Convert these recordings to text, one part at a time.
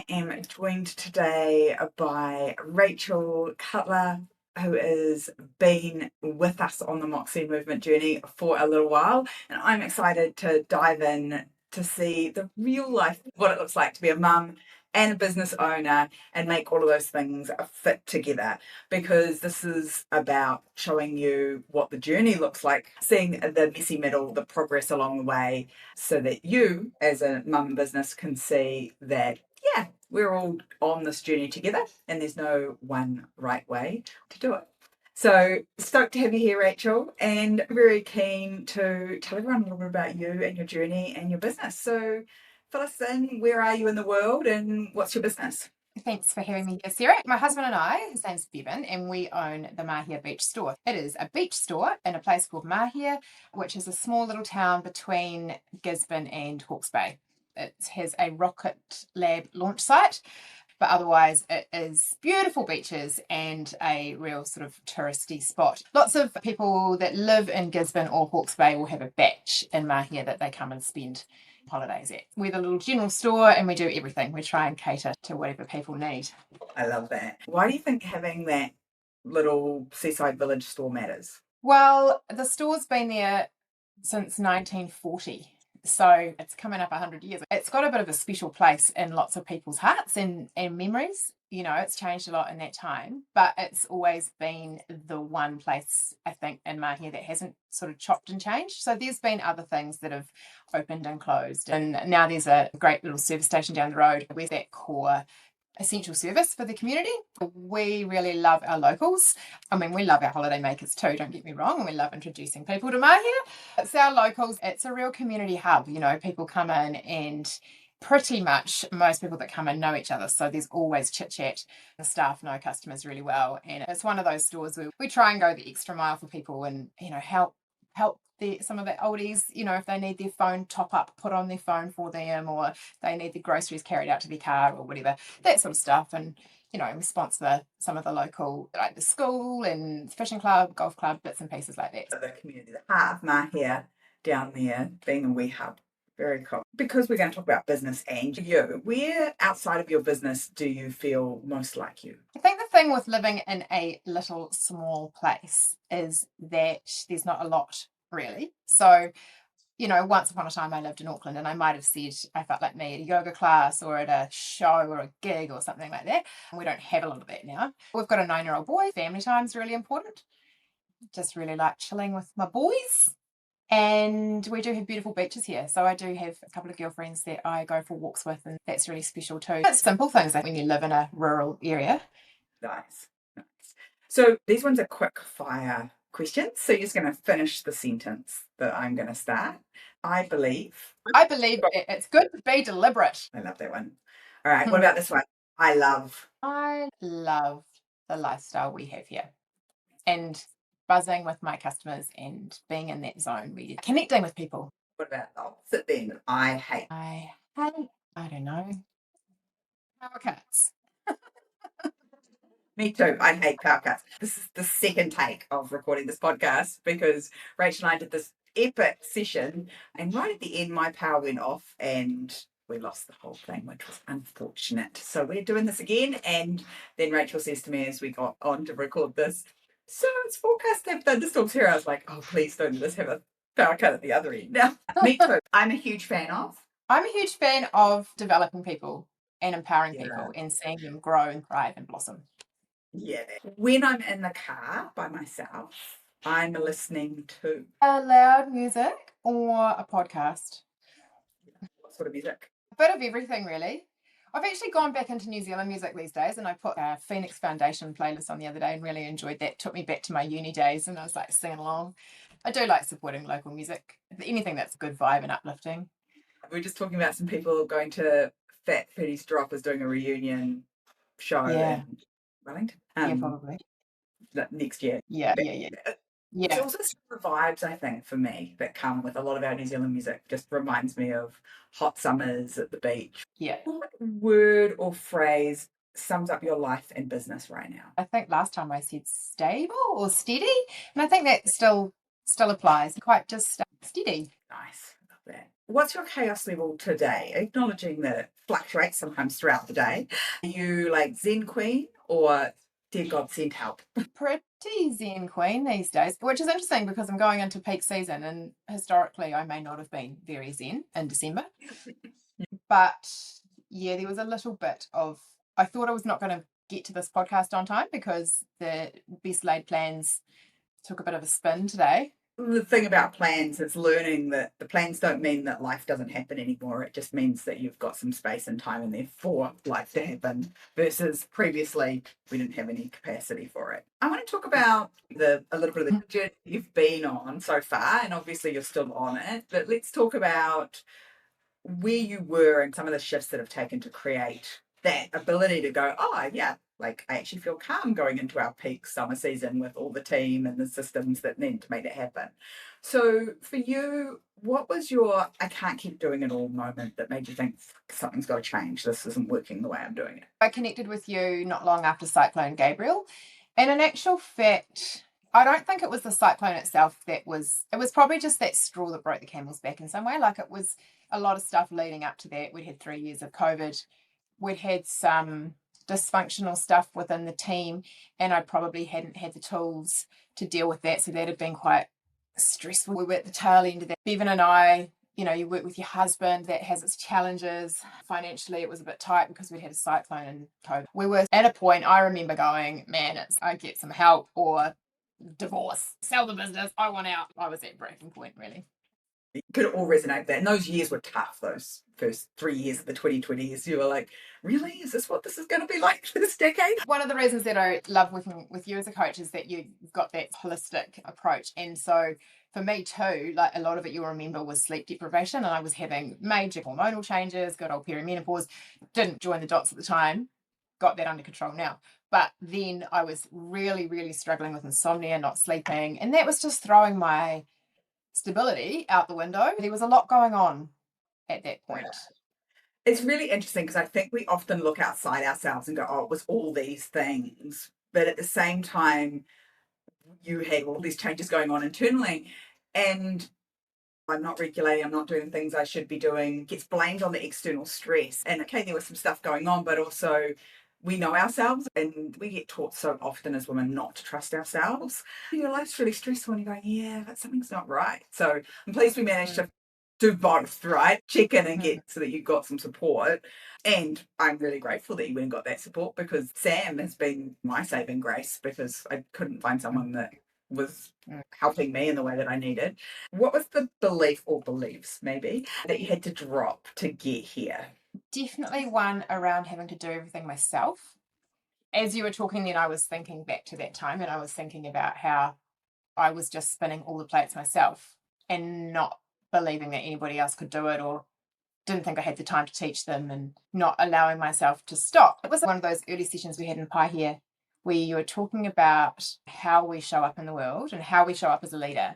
am joined today by Rachel Cutler, who has been with us on the Moxie movement journey for a little while. And I'm excited to dive in to see the real life, what it looks like to be a mum and a business owner and make all of those things fit together, because this is about showing you what the journey looks like, seeing the messy middle, the progress along the way, so that you as a mum business can see that, yeah, we're all on this journey together and there's no one right way to do it. So stoked to have you here, Rachel, and very keen to tell everyone a little bit about you and your journey and your business. So fill us in, where are you in the world and what's your business? Thanks for having me here, Sarah. My husband and I, his name's Bevan, and we own the Mahia Beach Store. It is a beach store in a place called Mahia, which is a small little town between Gisborne and Hawke's Bay. It has a rocket lab launch site, but otherwise it is beautiful beaches and a real sort of touristy spot. Lots of people that live in Gisborne or Hawke's Bay will have a batch in Mahia that they come and spend holidays at. We're the little general store and we do everything. We try and cater to whatever people need. I love that. Why do you think having that little seaside village store matters? Well, the store's been there since 1940. So it's coming up 100 years. It's got a bit of a special place in lots of people's hearts and memories. You know, it's changed a lot in that time, but it's always been the one place, I think, in Mahia that hasn't sort of chopped and changed. So there's been other things that have opened and closed. And now there's a great little service station down the road with that core essential service for the community. We really love our locals. I mean, we love our holiday makers too, don't get me wrong, and we love introducing people to Mahia. It's our locals. It's a real community hub. You know, people come in and pretty much most people that come in know each other. So there's always chit chat. The staff know customers really well. And it's one of those stores where we try and go the extra mile for people and, you know, help some of the oldies, you know, if they need their phone top up, put on their phone for them, or they need the groceries carried out to their car or whatever, that sort of stuff. And, you know, we sponsor some of the local, like the school and fishing club, golf club, bits and pieces like that. The community, the heart of Mahia down there being a wee hub. Very cool. Because we're going to talk about business and you, where outside of your business do you feel most like you? I think the thing with living in a little small place is that there's not a lot really. So, you know, once upon a time I lived in Auckland and I might have said I felt like me at a yoga class or at a show or a gig or something like that. We don't have a lot of that now. We've got a 9-year-old boy. Family time's really important. Just really like chilling with my boys. And we do have beautiful beaches here. So I do have a couple of girlfriends that I go for walks with, and that's really special too. It's simple things like when you live in a rural area. Nice. So these ones are quick fire questions. So you're just going to finish the sentence that I'm going to start. I believe It's good to be deliberate. I love that one. All right. What about this one? I love the lifestyle we have here and buzzing with my customers and being in that zone where you're connecting with people. What about the opposite then? I hate. I don't know, power cuts. Me too. I hate power cuts. This is the second take of recording this podcast because Rachel and I did this epic session, and right at the end, my power went off and we lost the whole thing, which was unfortunate. So we're doing this again. And then Rachel says to me as we got on to record this, so it's forecast to have thunderstorms here. I was like, oh, please don't just have a power cut at the other end. Now, me too. I'm a huge fan of. I'm a huge fan of developing people and empowering people and seeing them grow and thrive and blossom. Yeah. When I'm in the car by myself, I'm listening to loud music or a podcast. What sort of music? A bit of everything, really. I've actually gone back into New Zealand music these days, and I put a Phoenix Foundation playlist on the other day and really enjoyed that. Took me back to my uni days, and I was like singing along. I do like supporting local music. Anything that's good vibe and uplifting. We were just talking about some people going to Fat Freddy's Drop is doing a reunion show in Wellington. Probably. Next year. Yeah. It's also the vibes, I think, for me, that come with a lot of our New Zealand music. Just reminds me of hot summers at the beach. Yeah. What word or phrase sums up your life and business right now? I think last time I said stable or steady, and I think that still applies. Quite just steady. Nice. Love that. What's your chaos level today? Acknowledging that it fluctuates sometimes throughout the day. Are you like Zen Queen or dear God, send help? Pretty zen queen these days, which is interesting because I'm going into peak season, and historically I may not have been very zen in December. But yeah, there was a little bit of, I thought I was not going to get to this podcast on time because the best laid plans took a bit of a spin today. The thing about plans is learning that the plans don't mean that life doesn't happen anymore. It just means that you've got some space and time in there for life to happen versus previously we didn't have any capacity for it. I want to talk about a little bit of the journey you've been on so far, and obviously you're still on it, but let's talk about where you were and some of the shifts that have taken to create that ability to go, oh, yeah, like I actually feel calm going into our peak summer season with all the team and the systems that need to make it happen. So for you, what was your I can't keep doing it all moment that made you think something's got to change? This isn't working the way I'm doing it. I connected with you not long after Cyclone Gabriel. And in actual fact, I don't think it was the cyclone itself it was probably just that straw that broke the camel's back in some way. Like it was a lot of stuff leading up to that. We'd had 3 years of COVID. We'd had some dysfunctional stuff within the team, and I probably hadn't had the tools to deal with that. So that had been quite stressful. We were at the tail end of that. Bevan and I, you work with your husband, that has its challenges. Financially, it was a bit tight because we'd had a cyclone and COVID. We were at a point, I remember going, man, I get some help or divorce, sell the business, I want out. I was at breaking point, really. You could all resonate with that. And those years were tough, those first 3 years of the 2020s. You were like, really? Is this what this is going to be like for this decade? One of the reasons that I love working with you as a coach is that you've got that holistic approach. And so for me too, like a lot of it you'll remember was sleep deprivation, and I was having major hormonal changes, good old perimenopause, didn't join the dots at the time, got that under control now. But then I was really, really struggling with insomnia, not sleeping, and that was just throwing my stability out the window. There was a lot going on at that point. It's really interesting because I think we often look outside ourselves and go, oh, it was all these things. But at the same time, you had all these changes going on internally. And I'm not regulating, I'm not doing the things I should be doing, gets blamed on the external stress. And okay, there was some stuff going on, but also we know ourselves and we get taught so often as women not to trust ourselves. Your life's really stressful and you're going, yeah, but something's not right. So I'm pleased we managed to do both, right? Check in and get so that you got some support. And I'm really grateful that you went and got that support because Sam has been my saving grace because I couldn't find someone that was helping me in the way that I needed. What was the belief or beliefs maybe that you had to drop to get here? Definitely one around having to do everything myself. As you were talking then, I was thinking back to that time, and I was thinking about how I was just spinning all the plates myself and not believing that anybody else could do it, or didn't think I had the time to teach them, and not allowing myself to stop. It was one of those early sessions we had in Pi here where you were talking about how we show up in the world and how we show up as a leader,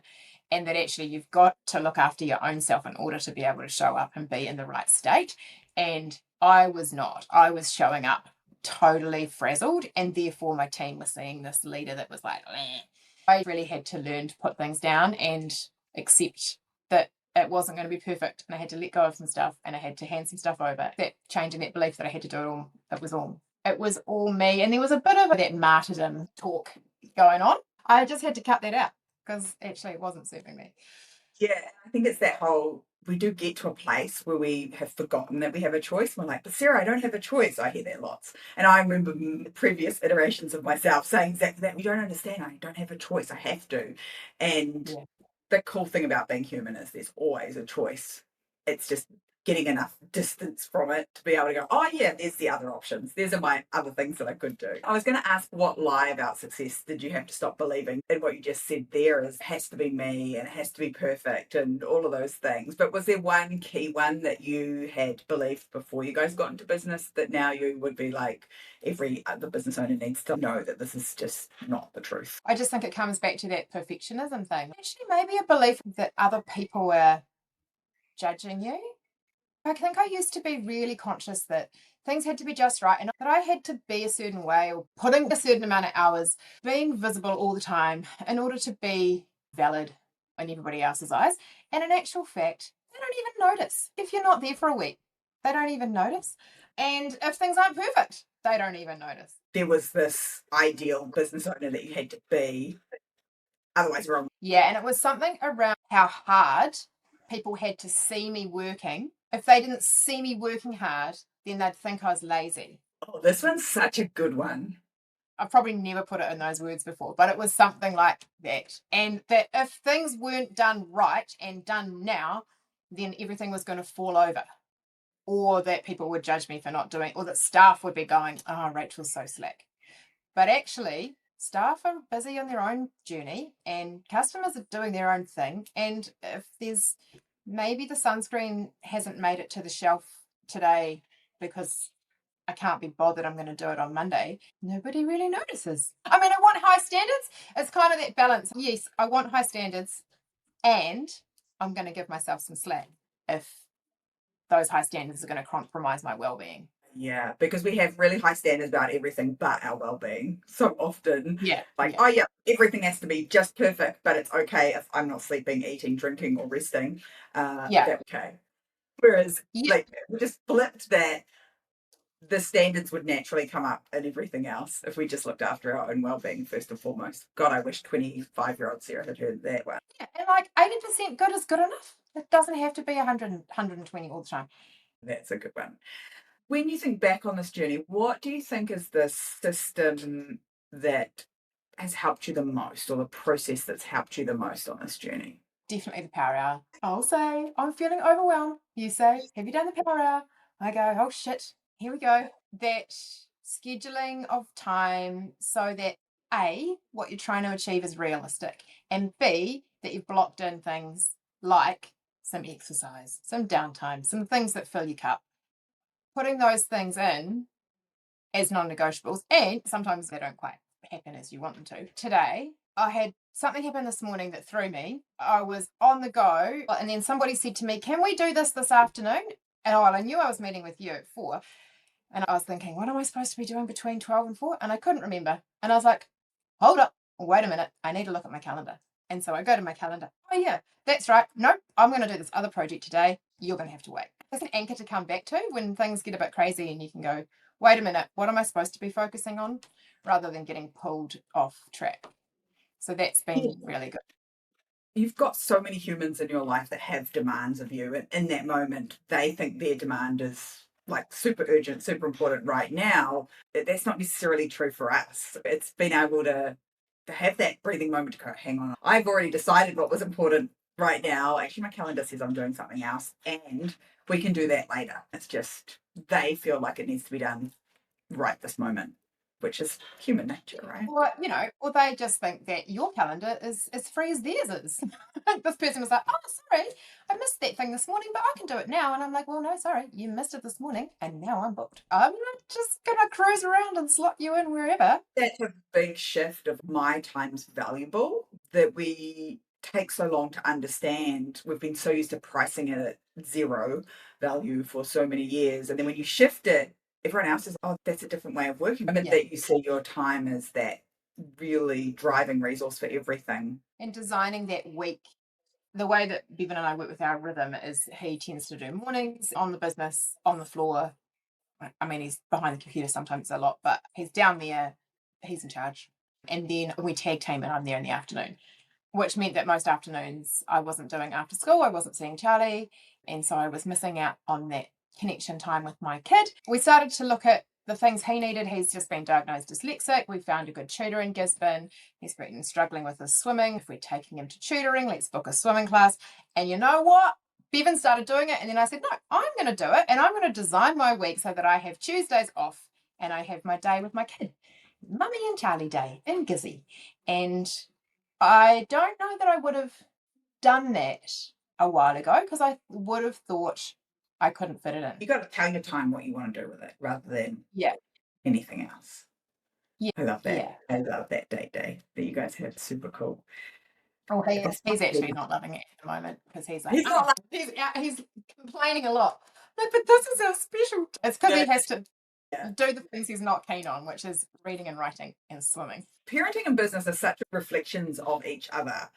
and that actually you've got to look after your own self in order to be able to show up and be in the right state. And I was not. I was showing up totally frazzled, and therefore my team was seeing this leader that was like, meh. I really had to learn to put things down and accept that it wasn't going to be perfect, and I had to let go of some stuff, and I had to hand some stuff over. That change in that belief that I had to do it all, it was all me. And there was a bit of that martyrdom talk going on. I just had to cut that out because actually it wasn't serving me. Yeah, I think it's that whole we do get to a place where we have forgotten that we have a choice. We're like, but Sarah, I don't have a choice. I hear that lots. And I remember previous iterations of myself saying exactly that. You don't understand. I don't have a choice. I have to. And the cool thing about being human is there's always a choice. It's just getting enough distance from it to be able to go, oh yeah, there's the other options. There's my other things that I could do. I was going to ask what lie about success did you have to stop believing? And what you just said there is it has to be me and it has to be perfect and all of those things. But was there one key one that you had believed before you guys got into business that now you would be like, every other business owner needs to know that this is just not the truth? I just think it comes back to that perfectionism thing. Actually, maybe a belief that other people were judging you. I think I used to be really conscious that things had to be just right and that I had to be a certain way or putting a certain amount of hours, being visible all the time in order to be valid in everybody else's eyes. And in actual fact, they don't even notice. If you're not there for a week, they don't even notice. And if things aren't perfect, they don't even notice. There was this ideal business owner that you had to be, otherwise wrong. Yeah, and it was something around how hard people had to see me working. If they didn't see me working hard, then they'd think I was lazy. Oh, this one's such a good one. I've probably never put it in those words before, but it was something like that. And that if things weren't done right and done now, then everything was going to fall over. Or that people would judge me for not doing, or that staff would be going, oh, Rachel's so slack. But actually, staff are busy on their own journey and customers are doing their own thing. And if there's maybe the sunscreen hasn't made it to the shelf today because I can't be bothered, I'm going to do it on Monday, nobody really notices. I mean, I want high standards. It's kind of that balance. Yes, I want high standards and I'm going to give myself some slack if those high standards are going to compromise my well-being. Yeah, because we have really high standards about everything but our well-being so often. Yeah. Like, Yeah. oh yeah, everything has to be just perfect, but it's okay if I'm not sleeping, eating, drinking, or resting. Yeah. That's okay. Whereas, Yeah. like, we just flipped that the standards would naturally come up in everything else if we just looked after our own well-being first and foremost. God, I wish 25-year-old Sarah had heard that one. Yeah. And like 80% good is good enough. It doesn't have to be 100, 120 all the time. That's a good one. When you think back on this journey, what do you think is the system that has helped you the most, or the process that's helped you the most on this journey? Definitely the power hour. I'll say, I'm feeling overwhelmed. You say, have you done the power hour? I go, oh shit, here we go. That scheduling of time so that A, what you're trying to achieve is realistic, and B, that you've blocked in things like some exercise, some downtime, some things that fill your cup. Putting those things in as non-negotiables, and sometimes they don't quite happen as you want them to. Today, I had something happen this morning that threw me. I was on the go, and then somebody said to me, "Can we do this afternoon?" And I knew I was meeting with you at 4, and I was thinking, what am I supposed to be doing between 12 and 4? And I couldn't remember. And I was like, hold up, wait a minute, I need to look at my calendar. And so I go to my calendar. Oh, yeah, that's right. Nope, I'm going to do this other project today. You're going to have to wait. There's an anchor to come back to when things get a bit crazy and you can go, wait a minute, what am I supposed to be focusing on? Rather than getting pulled off track. So that's been really good. You've got so many humans in your life that have demands of you, and in that moment they think their demand is like super urgent, super important right now. That's not necessarily true for us. It's being able to have that breathing moment to go, hang on, I've already decided what was important right now. Actually, my calendar says I'm doing something else, and we can do that later. It's just they feel like it needs to be done right this moment, which is human nature, right? Or they just think that your calendar is as free as theirs is. This person was like, oh, sorry, I missed that thing this morning, but I can do it now. And I'm like, well, no, sorry, you missed it this morning, and now I'm booked. I'm not just gonna cruise around and slot you in wherever. That's a big shift of my time's valuable that we take so long to understand. We've been so used to pricing it at zero value for so many years. And then when you shift it, everyone else is, oh, that's a different way of working. I mean, Yeah. that you see your time as that really driving resource for everything. And designing that week, the way that Bevan and I work with our rhythm is he tends to do mornings on the business, on the floor. I mean, he's behind the computer sometimes a lot, but he's down there, he's in charge. And then we tag team and I'm there in the afternoon, which meant that most afternoons I wasn't doing after school, I wasn't seeing Charlie. And so I was missing out on that connection time with my kid. We started to look at the things he needed. He's just been diagnosed dyslexic. We found a good tutor in Gisborne. He's been struggling with his swimming. If we're taking him to tutoring, let's book a swimming class. And you know what? Bevan started doing it. And then I said, no, I'm going to do it. And I'm going to design my week so that I have Tuesdays off and I have my day with my kid. Mummy and Charlie day in Gizzy. And I don't know that I would have done that a while ago because I would have thought I couldn't fit it in. You got to tell your time what you want to do with it rather than Yeah. anything else. Yeah. I love that. Yeah. I love that date day that you guys have. Super cool. Oh, he's actually not loving it at the moment because he's like, He's not he's complaining a lot. No, but this is our special. It's because he has to Yeah. do the things he's not keen on, which is reading and writing and swimming. Parenting and business are such reflections of each other.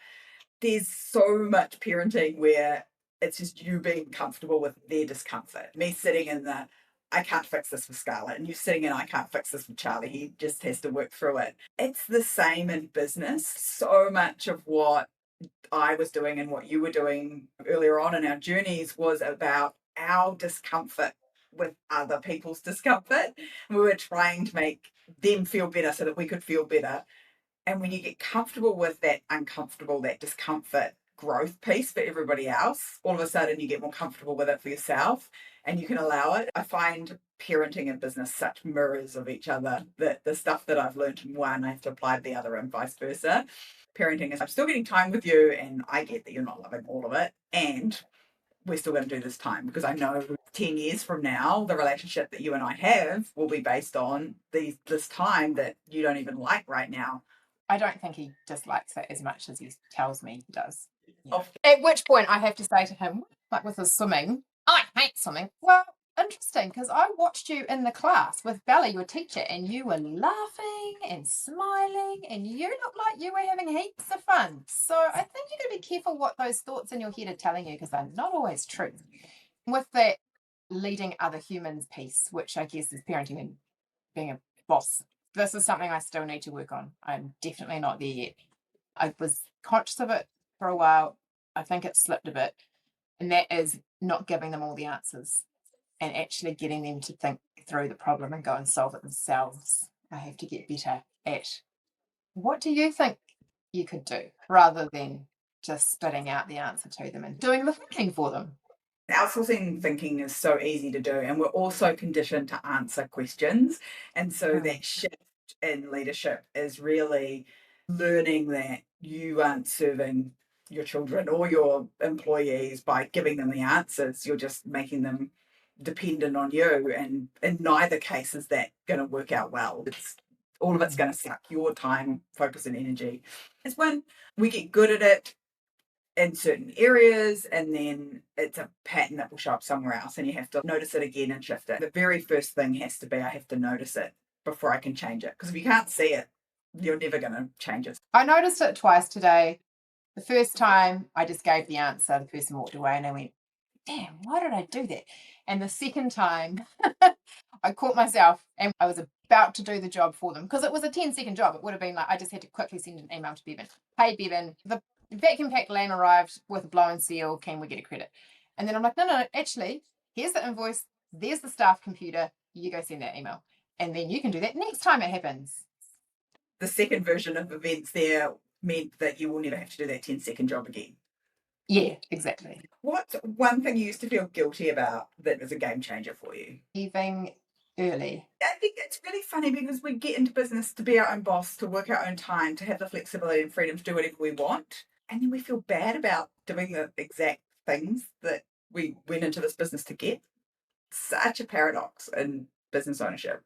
There's so much parenting where It's just you being comfortable with their discomfort. Me sitting in the, I can't fix this with Scarlett, and you sitting in, I can't fix this with Charlie. He just has to work through it. It's the same in business. So much of what I was doing and what you were doing earlier on in our journeys was about our discomfort with other people's discomfort. We were trying to make them feel better so that we could feel better. And when you get comfortable with that uncomfortable, that discomfort growth piece for everybody else, all of a sudden you get more comfortable with it for yourself and you can allow it. I find parenting and business such mirrors of each other that the stuff that I've learned in one, I have to apply to the other and vice versa. Parenting is, I'm still getting time with you and I get that you're not loving all of it. And we're still going to do this time because I know 10 years from now, the relationship that you and I have will be based on this time that you don't even like right now. I don't think he dislikes it as much as he tells me he does. Yeah. At which point I have to say to him, like with his swimming, I hate swimming. Well, interesting, because I watched you in the class with Bella, your teacher, and you were laughing and smiling, and you looked like you were having heaps of fun. So I think you got to be careful what those thoughts in your head are telling you, because they're not always true. With that leading other humans piece, which I guess is parenting and being a boss, this is something I still need to work on. I'm definitely not there yet. I was conscious of it for a while. I think it slipped a bit. And that is not giving them all the answers and actually getting them to think through the problem and go and solve it themselves. I have to get better at what do you think you could do rather than just spitting out the answer to them and doing the thinking for them. Outsourcing thinking is so easy to do, and we're also conditioned to answer questions. And so that shift in leadership is really learning that you aren't serving your children or your employees by giving them the answers. You're just making them dependent on you. And in neither case is that going to work out well. It's all of it's going to suck your time, focus, and energy. It's when we get good at it in certain areas and then it's a pattern that will show up somewhere else and you have to notice it again and shift it. The very first thing has to be I have to notice it before I can change it, because if you can't see it, you're never going to change it. I noticed it twice today. The first time I just gave the answer, the person walked away and I went, damn, why did I do that? And the second time I caught myself and I was about to do the job for them because it was a 10-second job. It would have been like I just had to quickly send an email to Bevan. Hey, Bevan, the vacuum packed lamb arrived with a blown seal. Can we get a credit? And then I'm like, no, actually, here's the invoice. There's the staff computer. You go send that email. And then you can do that next time it happens. The second version of events there meant that you will never have to do that 10-second job again. Yeah, exactly. What's one thing you used to feel guilty about that was a game changer for you? Leaving early. I think it's really funny because we get into business to be our own boss, to work our own time, to have the flexibility and freedom to do whatever we want. And then we feel bad about doing the exact things that we went into this business to get. Such a paradox in business ownership.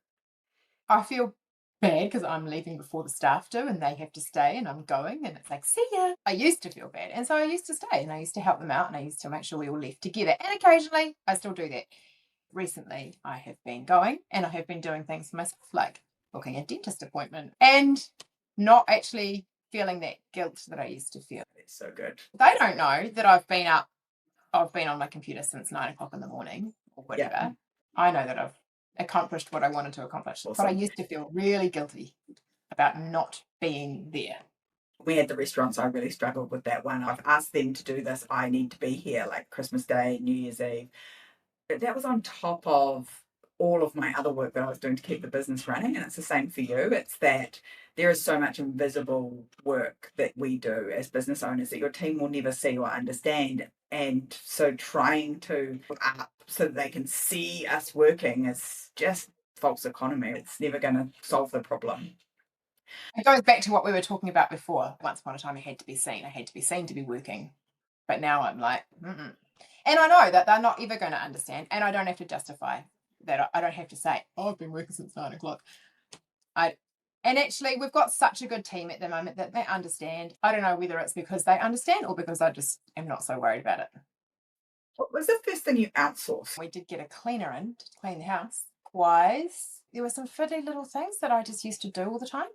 I feel bad because I'm leaving before the staff do and they have to stay and I'm going and it's like, see ya. I used to feel bad. And so I used to stay and I used to help them out and I used to make sure we all left together. And occasionally I still do that. Recently, I have been going and I have been doing things for myself, like booking a dentist appointment and not actually feeling that guilt that I used to feel. It's so good. They don't know that I've been on my computer since 9 o'clock in the morning or whatever. Yeah. I know that I've accomplished what I wanted to accomplish. Awesome. But I used to feel really guilty about not being there. We had the restaurants, I really struggled with that one. I've asked them to do this. I need to be here, like Christmas Day, New Year's Eve. But that was on top of all of my other work that I was doing to keep the business running. And it's the same for you. It's that there is so much invisible work that we do as business owners that your team will never see or understand. And so trying to put up so that they can see us working is just false economy. It's never going to solve the problem. It goes back to what we were talking about before. Once upon a time, I had to be seen. I had to be seen to be working. But now I'm like, mm-mm. And I know that they're not ever going to understand. And I don't have to justify that. I don't have to say, oh, I've been working since 9 o'clock. And actually, we've got such a good team at the moment that they understand. I don't know whether it's because they understand or because I just am not so worried about it. What was the first thing you outsourced? We did get a cleaner in to clean the house. Wise. There were some fiddly little things that I just used to do all the time.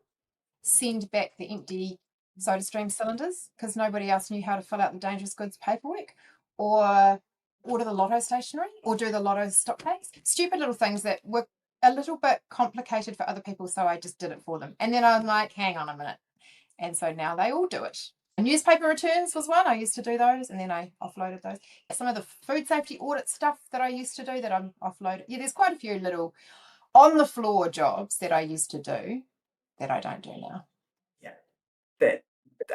Send back the empty SodaStream cylinders because nobody else knew how to fill out the dangerous goods paperwork, or order the lotto stationery or do the lotto stock takes. Stupid little things that were a little bit complicated for other people, so I just did it for them. And then I'm like, hang on a minute. And so now they all do it. Newspaper returns was one. I used to do those and then I offloaded those. Some of the food safety audit stuff that I used to do that I'm offloaded. Yeah, there's quite a few little on the floor jobs that I used to do that I don't do now. Yeah. That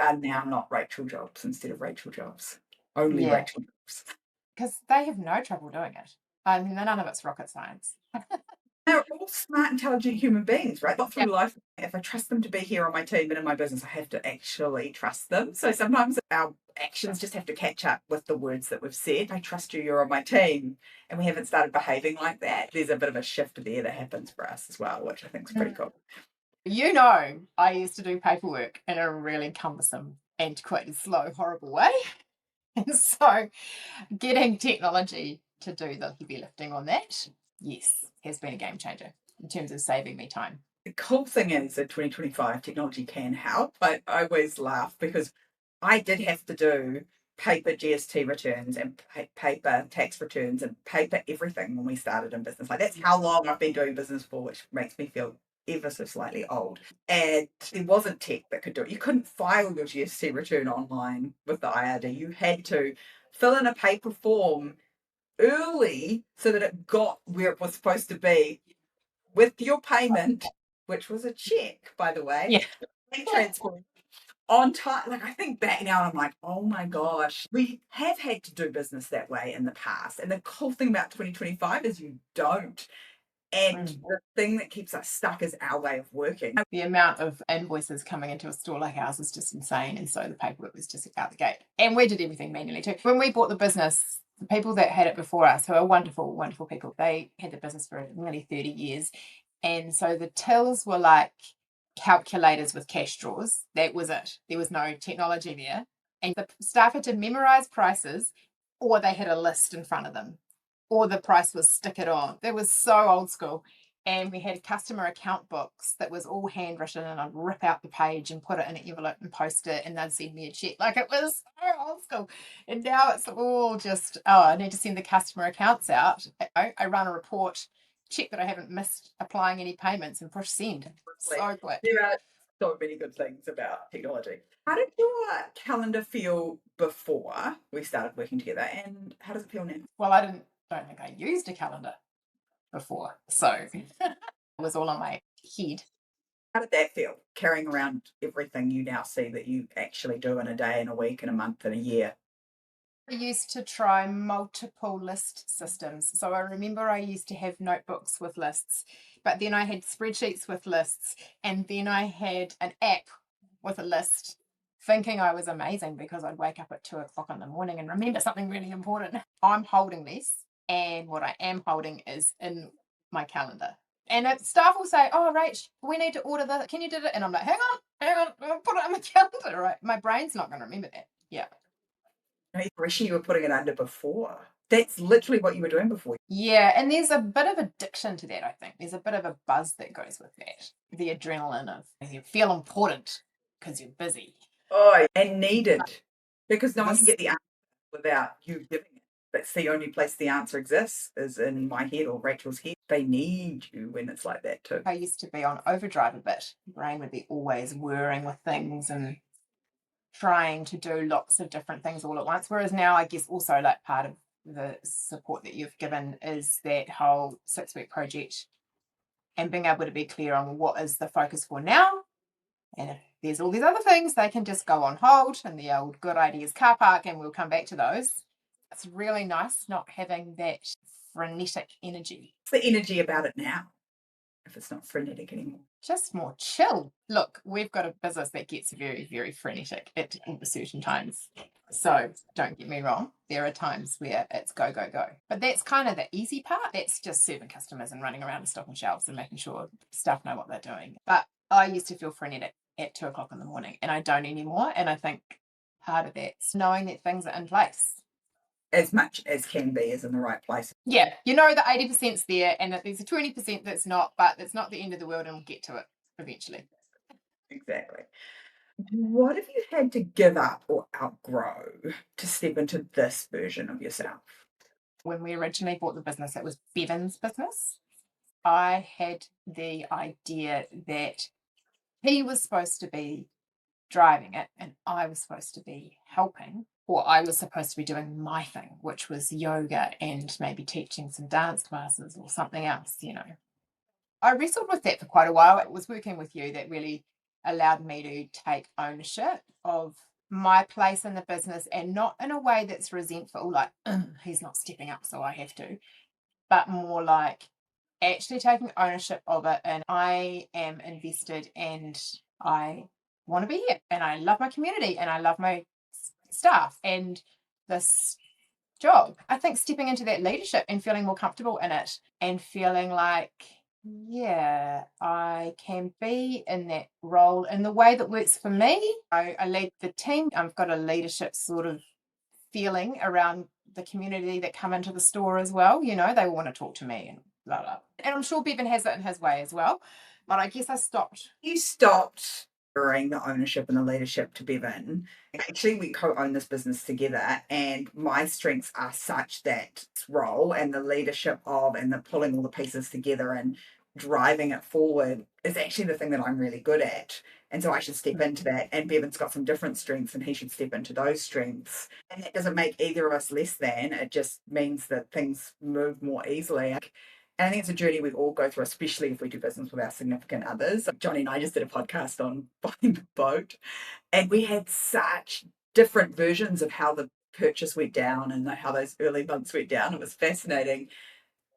are now not Rachel jobs instead of Rachel jobs. Only Yeah. Rachel jobs. Because they have no trouble doing it. I mean, none of it's rocket science. They're all smart, intelligent human beings, right? Not through Yeah. life. If I trust them to be here on my team and in my business, I have to actually trust them. So sometimes our actions just have to catch up with the words that we've said. I trust you, you're on my team. And we haven't started behaving like that. There's a bit of a shift there that happens for us as well, which I think is pretty cool. You know, I used to do paperwork in a really cumbersome, antiquated, slow, horrible way. And so getting technology to do the heavy lifting on that, yes, has been a game changer in terms of saving me time. The cool thing is in 2025, technology can help. I always laugh because I did have to do paper GST returns and paper tax returns and paper everything when we started in business. Like that's how long I've been doing business for, which makes me feel ever so slightly old. And there wasn't tech that could do it. You couldn't file your GST return online with the IRD. You had to fill in a paper form early so that it got where it was supposed to be with your payment, which was a check, by the way. Yeah. Transfer on time. Like I think back now, I'm like, oh my gosh, we have had to do business that way in the past. And the cool thing about 2025 is you don't. And the thing that keeps us stuck is our way of working. The amount of invoices coming into a store like ours is just insane. And so the paperwork was just out the gate. And we did everything manually too. When we bought the business, the people that had it before us, who are wonderful, wonderful people, they had the business for nearly 30 years. And so the tills were like calculators with cash drawers. That was it. There was no technology there. And the staff had to memorize prices or they had a list in front of them or the price was stick it on. That was so old school. And we had customer account books that was all handwritten and I'd rip out the page and put it in an envelope and post it and they'd send me a check. Like it was so old school. And now it's all just, oh, I need to send the customer accounts out. I run a report, check that I haven't missed applying any payments and push send. So quick. There are so many good things about technology. How did your calendar feel before we started working together and how does it feel now? Well, I don't think I used a calendar before. So it was all on my head. How did that feel, carrying around everything you now see that you actually do in a day, in a week, in a month, in a year? I used to try multiple list systems. So I remember I used to have notebooks with lists, but then I had spreadsheets with lists, and then I had an app with a list, thinking I was amazing because I'd wake up at 2 o'clock in the morning and remember something really important. I'm holding this, and what I am holding is in my calendar. And staff will say, "Oh, Rach, we need to order that. Can you do it?" And I'm like, hang on, I'll put it on my calendar." Right? My brain's not going to remember that. Yeah. Impression you were putting it under before. That's literally what you were doing before. Yeah, and there's a bit of addiction to that, I think. There's a bit of a buzz that goes with that. The adrenaline of you feel important because you're busy. Oh, and needed. Because no one can This, get the answer without you giving it. That's the only place the answer exists is in my head or Rachel's head. They need you when it's like that too. I used to be on overdrive a bit. Brain would be always whirring with things and trying to do lots of different things all at once. Whereas now, I guess also like part of the support that you've given is that whole 6-week project and being able to be clear on what is the focus for now. And if there's all these other things, they can just go on hold in the old good ideas car park and we'll come back to those. It's really nice not having that frenetic energy. What's the energy about it now if it's not frenetic anymore? Just more chill. Look, we've got a business that gets very, very frenetic at certain times. So don't get me wrong, there are times where it's go, go, go. But that's kind of the easy part. That's just serving customers and running around and stocking shelves and making sure staff know what they're doing. But I used to feel frenetic at 2 o'clock in the morning and I don't anymore. And I think part of that's knowing that things are in place. As much as can be is in the right place. Yeah, you know the 80%'s there and that there's a 20% that's not, but it's not the end of the world and we'll get to it eventually. Exactly. What have you had to give up or outgrow to step into this version of yourself? When we originally bought the business, it was Bevan's business. I had the idea that he was supposed to be driving it and I was supposed to be helping, or I was supposed to be doing my thing, which was yoga and maybe teaching some dance classes or something else. I wrestled with that for quite a while. It was working with you that really allowed me to take ownership of my place in the business, and not in a way that's resentful, like, he's not stepping up, so I have to, but more like actually taking ownership of it. And I am invested and I want to be here and I love my community and I love my staff and this job. I think stepping into that leadership and feeling more comfortable in it and feeling like, yeah, I can be in that role in the way that works for me. I lead the team. I've got a leadership sort of feeling around the community that come into the store as well. They want to talk to me and blah, blah. And I'm sure Bevan has it in his way as well. But I guess I stopped. You stopped bring the ownership and the leadership to Bevan. Actually, we co-own this business together, and my strengths are such that role and the leadership of and the pulling all the pieces together and driving it forward is actually the thing that I'm really good at. And so I should step into that. And Bevan's got some different strengths and he should step into those strengths. And that doesn't make either of us less than. It just means that things move more easily. And I think it's a journey we all go through, especially if we do business with our significant others. Johnny and I just did a podcast on buying the boat, and we had such different versions of how the purchase went down and how those early months went down. It was fascinating.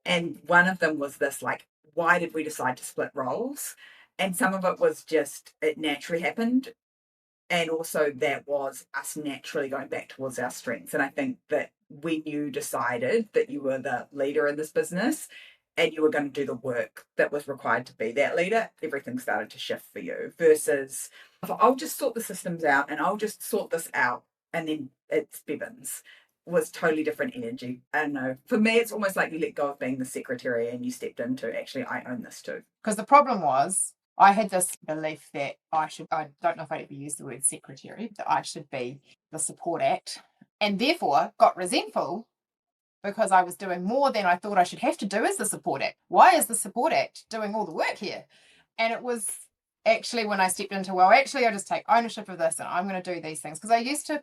And one of them was this, like, why did we decide to split roles? And some of it was just, it naturally happened. And also that was us naturally going back towards our strengths. And I think that when you decided that you were the leader in this business and you were going to do the work that was required to be that leader, everything started to shift for you versus, I'll just sort the systems out and I'll just sort this out and then it's Bevan's, was totally different energy. I don't know. For me, it's almost like you let go of being the secretary and you stepped into, actually, I own this too. Because the problem was, I had this belief that I don't know if I'd ever use the word secretary, that I should be the support act, and therefore got resentful because I was doing more than I thought I should have to do as the support act. Why is the support act doing all the work here? And it was actually when I stepped into, well, actually, I just take ownership of this and I'm going to do these things. Because I used to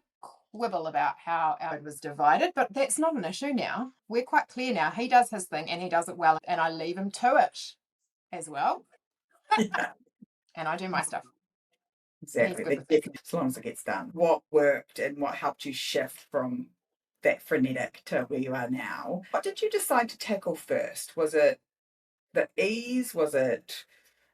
quibble about how it was divided, but that's not an issue now. We're quite clear now. He does his thing and he does it well, and I leave him to it as well. Yeah. And I do my stuff. He's Exactly. good with it. As long as it gets done. What worked and what helped you shift from that frenetic to where you are now? What did you decide to tackle first? Was it the ease? Was it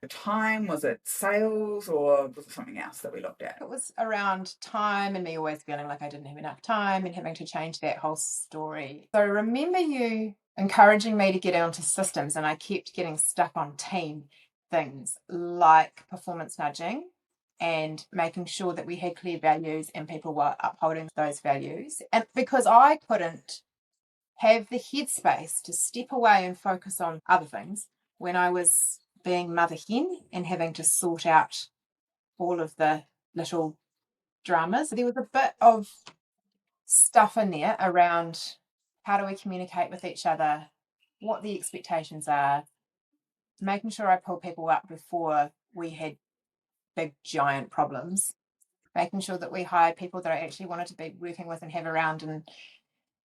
the time? Was it sales? Or was it something else that we looked at? It was around time and me always feeling like I didn't have enough time and having to change that whole story. So I remember you encouraging me to get onto systems, and I kept getting stuck on team things like performance nudging and making sure that we had clear values and people were upholding those values. And because I couldn't have the headspace to step away and focus on other things when I was being mother hen and having to sort out all of the little dramas. There was a bit of stuff in there around how do we communicate with each other, what the expectations are, making sure I pull people up before we had big giant problems, making sure that we hired people that I actually wanted to be working with and have around and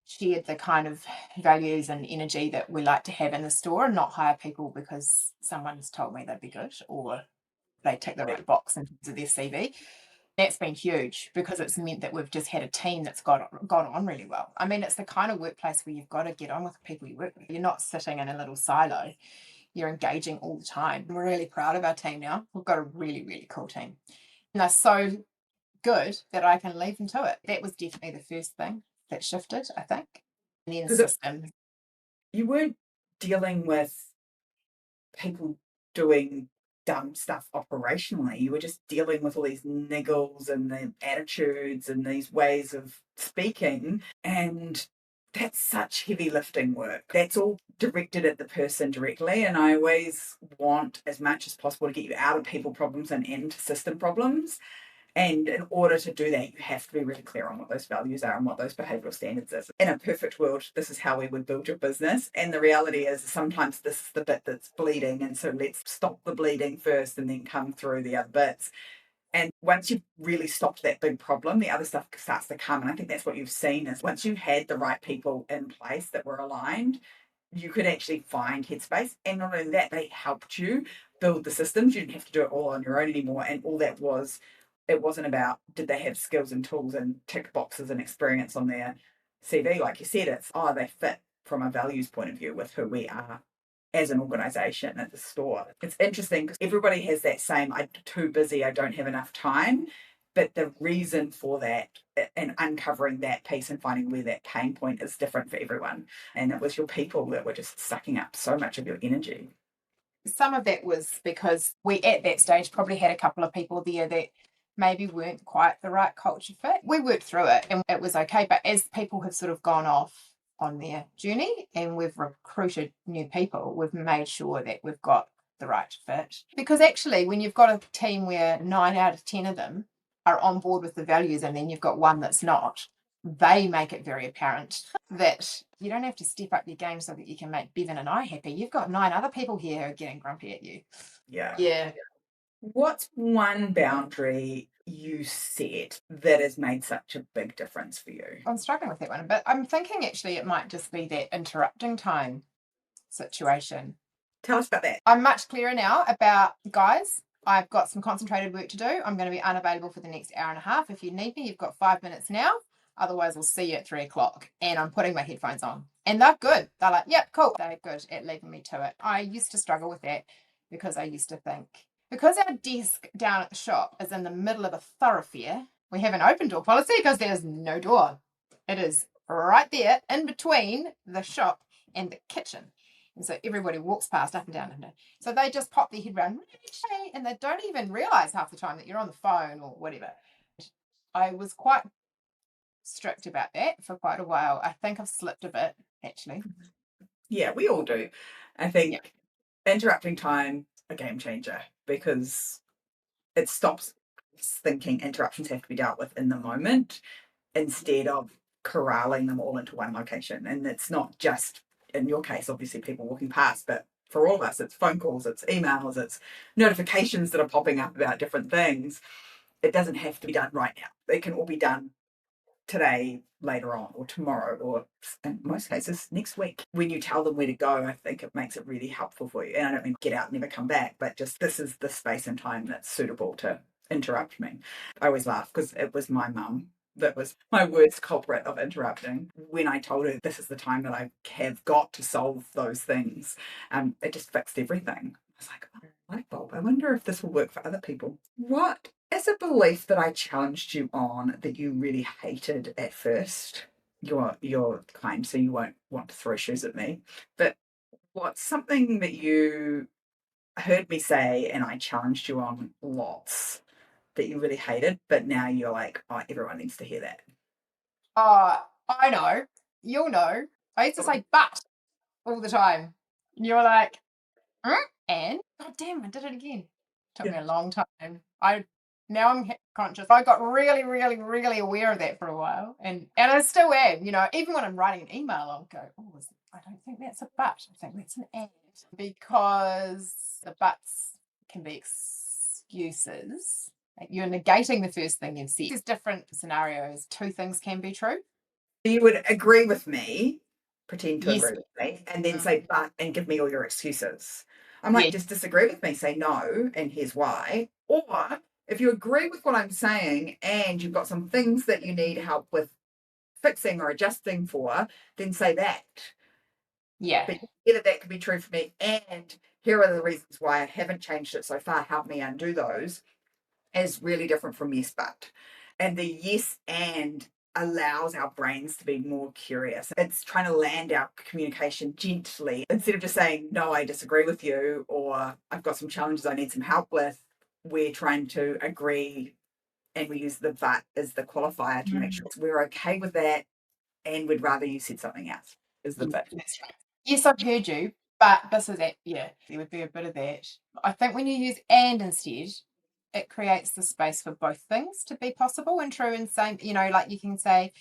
shared the kind of values and energy that we like to have in the store, and not hire people because someone's told me they'd be good or they tick the right box in terms of their CV. That's been huge because it's meant that we've just had a team that's got on really well. I mean, it's the kind of workplace where you've got to get on with the people you work with. You're not sitting in a little silo. You're engaging all the time. We're really proud of our team now. We've got a really, really cool team. And they're so good that I can leave them to it. That was definitely the first thing that shifted, I think. And then Because systems. you weren't dealing with people doing dumb stuff operationally. You were just dealing with all these niggles and the attitudes and these ways of speaking. And that's such heavy lifting work. That's all directed at the person directly. And I always want as much as possible to get you out of people problems and into system problems. And in order to do that, you have to be really clear on what those values are and what those behavioral standards is. In a perfect world, this is how we would build your business. And the reality is sometimes this is the bit that's bleeding. And so let's stop the bleeding first and then come through the other bits. And once you've really stopped that big problem, the other stuff starts to come. And I think that's what you've seen is once you had the right people in place that were aligned, you could actually find headspace. And not only that, they helped you build the systems. You didn't have to do it all on your own anymore. And all that was, it wasn't about did they have skills and tools and tick boxes and experience on their CV. Like you said, it's, oh, they fit from a values point of view with who we are as an organization at the store. It's interesting because everybody has that same, I'm too busy, I don't have enough time. But the reason for that and uncovering that piece and finding where that pain point is different for everyone. And it was your people that were just sucking up so much of your energy. Some of that was because we at that stage probably had a couple of people there that maybe weren't quite the right culture fit. We worked through it and it was okay. But as people have sort of gone off on their journey and we've recruited new people, we've made sure that we've got the right fit. Because actually, when you've got a team where 9 out of 10 of them are on board with the values and then you've got one that's not, they make it very apparent that you don't have to step up your game so that you can make Bevan and I happy. You've got 9 other people here who are getting grumpy at you. Yeah. Yeah. What's one boundary you set that has made such a big difference for you? I'm struggling with that one, but I'm thinking actually it might just be that interrupting time situation. Tell us about that. I'm much clearer now about, guys, I've got some concentrated work to do. I'm going to be unavailable for the next hour and a half. If you need me, you've got 5 minutes now. Otherwise, we'll see you at 3 o'clock. And I'm putting my headphones on. And they're good. They're like, yep, cool. They're good at leaving me to it. I used to struggle with that because I used to think, because our desk down at the shop is in the middle of a thoroughfare, we have an open door policy because there's no door. It is right there in between the shop and the kitchen. And so everybody walks past up and down. So they just pop their head around and they don't even realize half the time that you're on the phone or whatever. I was quite strict about that for quite a while. I think I've slipped a bit, actually. Yeah, we all do. I think interrupting time, a game changer, because it stops thinking interruptions have to be dealt with in the moment instead of corralling them all into one location. And it's not just, in your case, obviously people walking past, but for all of us, it's phone calls, it's emails, it's notifications that are popping up about different things. It doesn't have to be done right now. It can all be done today, later on, or tomorrow, or in most cases, next week. When you tell them where to go, I think it makes it really helpful for you. And I don't mean get out and never come back, but just this is the space and time that's suitable to interrupt me. I always laugh because it was my mum that was my worst culprit of interrupting. When I told her this is the time that I have got to solve those things, it just fixed everything. I was like, oh, light bulb. I wonder if this will work for other people. What is a belief that I challenged you on that you really hated at first? You're kind, so you won't want to throw shoes at me. But what's something that you heard me say and I challenged you on lots that you really hated, but now you're like, oh, everyone needs to hear that. I know. You'll know. I used to say but all the time. And you're like, and God damn, I did it again. Took me Yeah. a long time. Now I'm conscious. I got really, really, really aware of that for a while, and I still am. You know, even when I'm writing an email, I'll go, "Oh, I don't think that's a but. I think that's an and," because the buts can be excuses. Like, you're negating the first thing you've said. There's different scenarios. Two things can be true. You would agree with me, pretend to Yes. agree with me, and then say, but, and give me all your excuses. I'm like, Yeah. just disagree with me, say no, and here's why. Or if you agree with what I'm saying and you've got some things that you need help with fixing or adjusting for, then say that. Yeah. But either that could be true for me, and here are the reasons why I haven't changed it so far. Help me undo those. Is really different from yes, but. And the yes and allows our brains to be more curious. It's trying to land our communication gently instead of just saying, no, I disagree with you, or I've got some challenges I need some help with. We're trying to agree, and we use the but as the qualifier to make sure we're okay with that, and we'd rather you said something else, is the bit. That's right. Yes, I've heard you, but this is that. Yeah, there would be a bit of that. I think when you use and instead, it creates the space for both things to be possible and true and same, like you can say,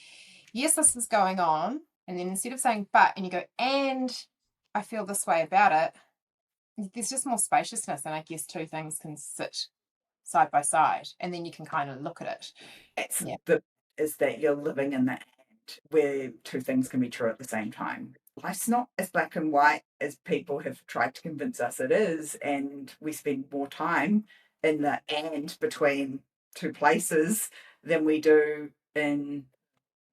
yes, this is going on. And then instead of saying, but, and you go, and I feel this way about it, there's just more spaciousness. And I guess two things can sit side by side and then you can kind of look at it. It's Yeah. is that you're living in that where two things can be true at the same time. Life's not as black and white as people have tried to convince us it is, and we spend more time in the and between two places than we do in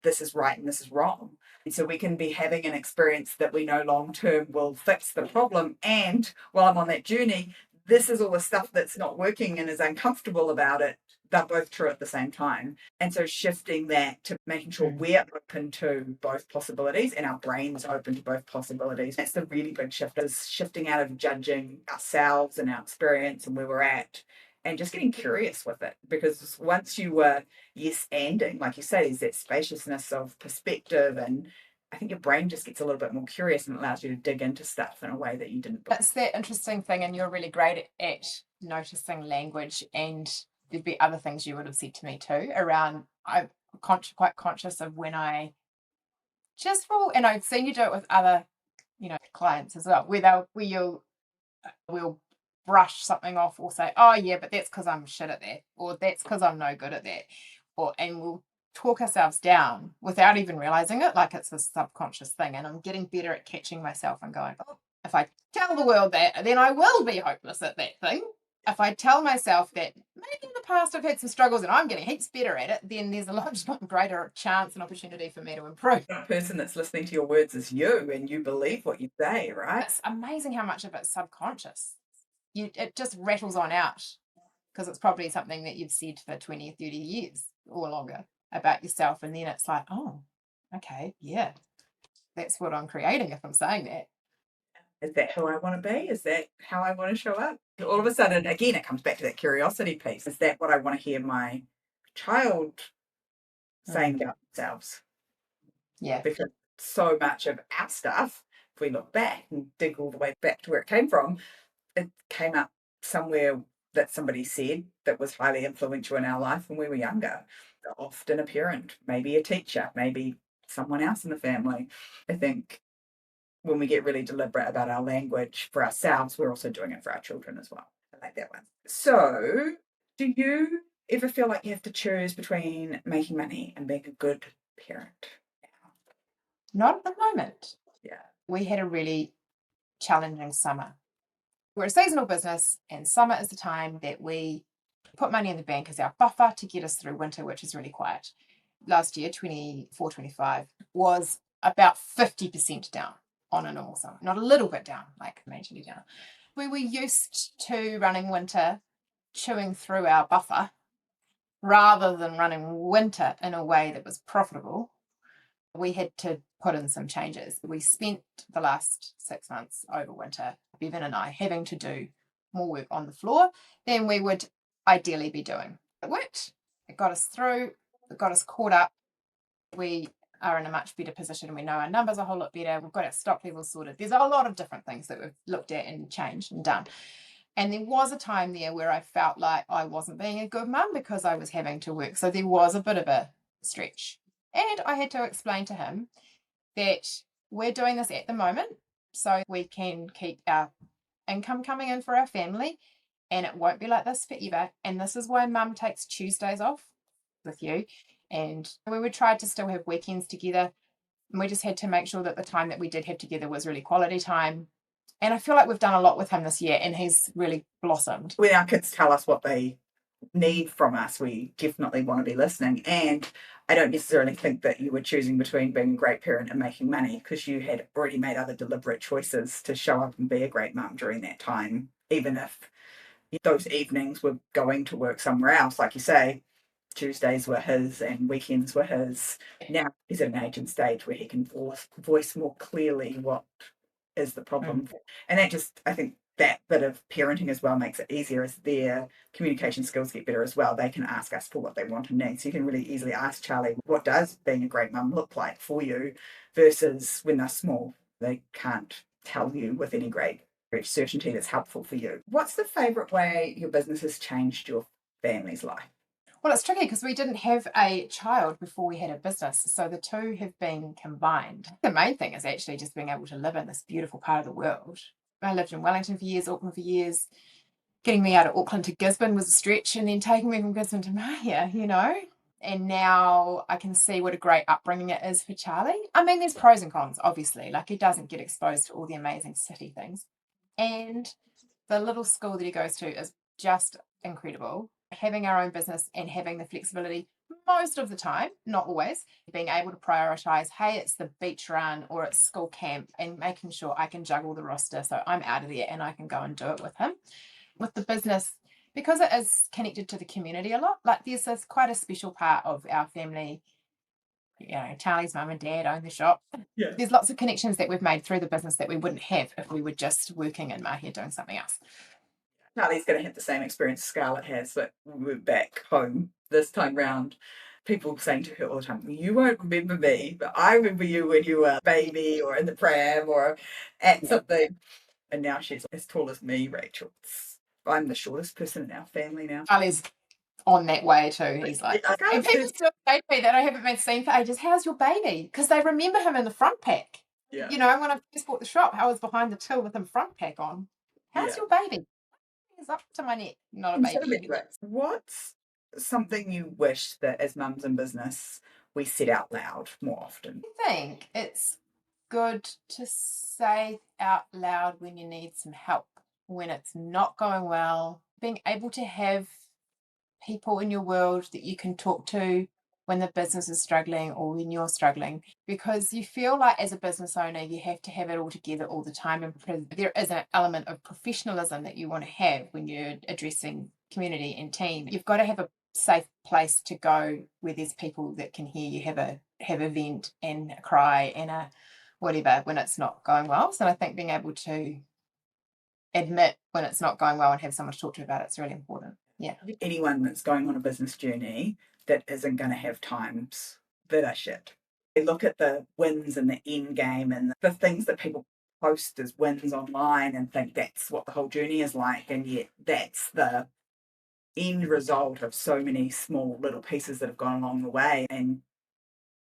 this is right and this is wrong. And so we can be having an experience that we know long term will fix the problem. And while I'm on that journey, this is all the stuff that's not working and is uncomfortable about it. They're both true at the same time. And so shifting that to making sure we're open to both possibilities and our brain's open to both possibilities. That's the really big shift, is shifting out of judging ourselves and our experience and where we're at and just getting curious with it. Because once you were yes anding, like you say, there's that spaciousness of perspective, and I think your brain just gets a little bit more curious and allows you to dig into stuff in a way that you didn't before. That's that interesting thing, and you're really great at noticing language, and there'd be other things you would have said to me too around, I'm quite conscious of when I just fall, and I've seen you do it with other, clients as well, where we'll brush something off or say, oh yeah, but that's because I'm shit at that, or that's because I'm no good at that, and we'll talk ourselves down without even realizing it, like it's a subconscious thing. And I'm getting better at catching myself and going, oh, if I tell the world that, then I will be hopeless at that thing. If I tell myself that maybe in the past I've had some struggles and I'm getting heaps better at it, then there's a lot greater chance and opportunity for me to improve. The person that's listening to your words is you, and you believe what you say, right? It's amazing how much of it's subconscious. It just rattles on out because it's probably something that you've said for 20 or 30 years or longer about yourself. And then it's like, oh, okay, yeah, that's what I'm creating if I'm saying that. Is that who I want to be? Is that how I want to show up? All of a sudden, again, it comes back to that curiosity piece. Is that what I want to hear my child saying about themselves? Yeah. Because so much of our stuff, if we look back and dig all the way back to where it came up somewhere that somebody said that was highly influential in our life when we were younger. Often a parent, maybe a teacher, maybe someone else in the family. I think when we get really deliberate about our language for ourselves, we're also doing it for our children as well. I like that one. So, do you ever feel like you have to choose between making money and being a good parent? Not at the moment. Yeah. We had a really challenging summer. We're a seasonal business, and summer is the time that we put money in the bank as our buffer to get us through winter, which is really quiet. Last year, 24-25, was about 50% down on a normal summer. Not a little bit down, like majorly down. We were used to running winter, chewing through our buffer, rather than running winter in a way that was profitable. We had to put in some changes. We spent the last 6 months over winter, Bevan and I, having to do more work on the floor than we would ideally be doing. It worked. It got us through. It got us caught up. We are in a much better position. We know our numbers a whole lot better. We've got our stock levels sorted. There's a lot of different things that we've looked at and changed and done. And there was a time there where I felt like I wasn't being a good mum because I was having to work. So there was a bit of a stretch. And I had to explain to him that we're doing this at the moment so we can keep our income coming in for our family, and it won't be like this forever. And this is why mum takes Tuesdays off with you. And we would try to still have weekends together. And we just had to make sure that the time that we did have together was really quality time. And I feel like we've done a lot with him this year, and he's really blossomed. When our kids tell us what they need from us, we definitely want to be listening. And I don't necessarily think that you were choosing between being a great parent and making money, because you had already made other deliberate choices to show up and be a great mum during that time, even if those evenings were going to work somewhere else. Like you say, Tuesdays were his and weekends were his. Now he's at an age and stage where he can voice more clearly what is the problem. And that just, I think that bit of parenting as well makes it easier as their communication skills get better as well. They can ask us for what they want and need. So you can really easily ask Charlie, what does being a great mum look like for you? Versus when they're small, they can't tell you with any great certainty that's helpful for you. What's the favourite way your business has changed your family's life? Well, it's tricky because we didn't have a child before we had a business. So the two have been combined. The main thing is actually just being able to live in this beautiful part of the world. I lived in Wellington for years, Auckland for years. Getting me out of Auckland to Gisborne was a stretch, and then taking me from Gisborne to Mahia, And now I can see what a great upbringing it is for Charlie. I mean, there's pros and cons, obviously. Like, he doesn't get exposed to all the amazing city things. And the little school that he goes to is just incredible. Having our own business and having the flexibility most of the time, not always, being able to prioritize, hey, it's the beach run or it's school camp, and making sure I can juggle the roster so I'm out of there and I can go and do it with him. With the business, because it is connected to the community a lot, like there's this quite a special part of our family. Charlie's mum and dad own the shop. Yeah. There's lots of connections that we've made through the business that we wouldn't have if we were just working in Mahia doing something else. Charlie's going to have the same experience Scarlett has, but we're back home this time round. People saying to her all the time, you won't remember me, but I remember you when you were a baby or in the pram or at something. And now she's as tall as me, Rachel. I'm the shortest person in our family now. Charlie's on that way too. He's like, and people still say to me that I haven't been seen for ages, how's your baby? Because they remember him in the front pack. Yeah. When I first bought the shop, I was behind the till with him front pack on. How's your baby? He's up to my neck. Not a baby. What's something you wish that as mums in business we said out loud more often? I think it's good to say out loud when you need some help, when it's not going well, being able to have people in your world that you can talk to when the business is struggling or when you're struggling, because you feel like as a business owner you have to have it all together all the time, and there is an element of professionalism that you want to have when you're addressing community and team. You've got to have a safe place to go where there's people that can hear you have a vent and a cry and a whatever when it's not going well. So I think being able to admit when it's not going well and have someone to talk to about it's really important. Yeah. Anyone that's going on a business journey that isn't going to have times that are shit. They look at the wins and the end game and the things that people post as wins online and think that's what the whole journey is like, and yet that's the end result of so many small little pieces that have gone along the way, and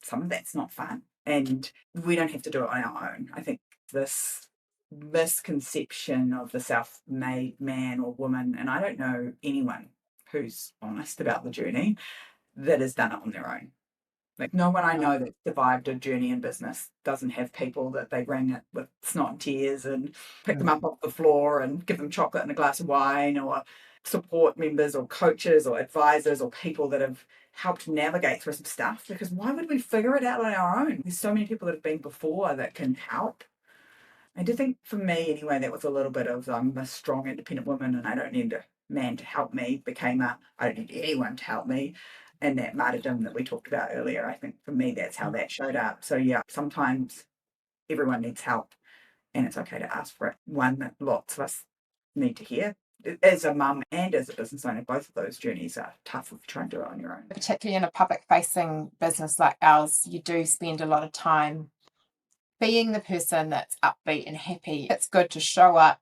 some of that's not fun, and we don't have to do it on our own. I think this misconception of the self-made man or woman, and I don't know anyone who's honest about the journey that has done it on their own. Like, no one I know that survived a journey in business doesn't have people that they ring it with snot and tears and pick them up off the floor and give them chocolate and a glass of wine, or support members or coaches or advisors or people that have helped navigate through some stuff. Because why would we figure it out on our own? There's so many people that have been before that can help. I do think for me anyway, that was a little bit of I'm a strong independent woman and I don't need a man to help me, became I don't need anyone to help me. And that martyrdom that we talked about earlier, I think for me that's how that showed up. So yeah, sometimes everyone needs help and it's okay to ask for it. One that lots of us need to hear. As a mum and as a business owner, both of those journeys are tough if you try and do it on your own. Particularly in a public facing business like ours, you do spend a lot of time being the person that's upbeat and happy. It's good to show up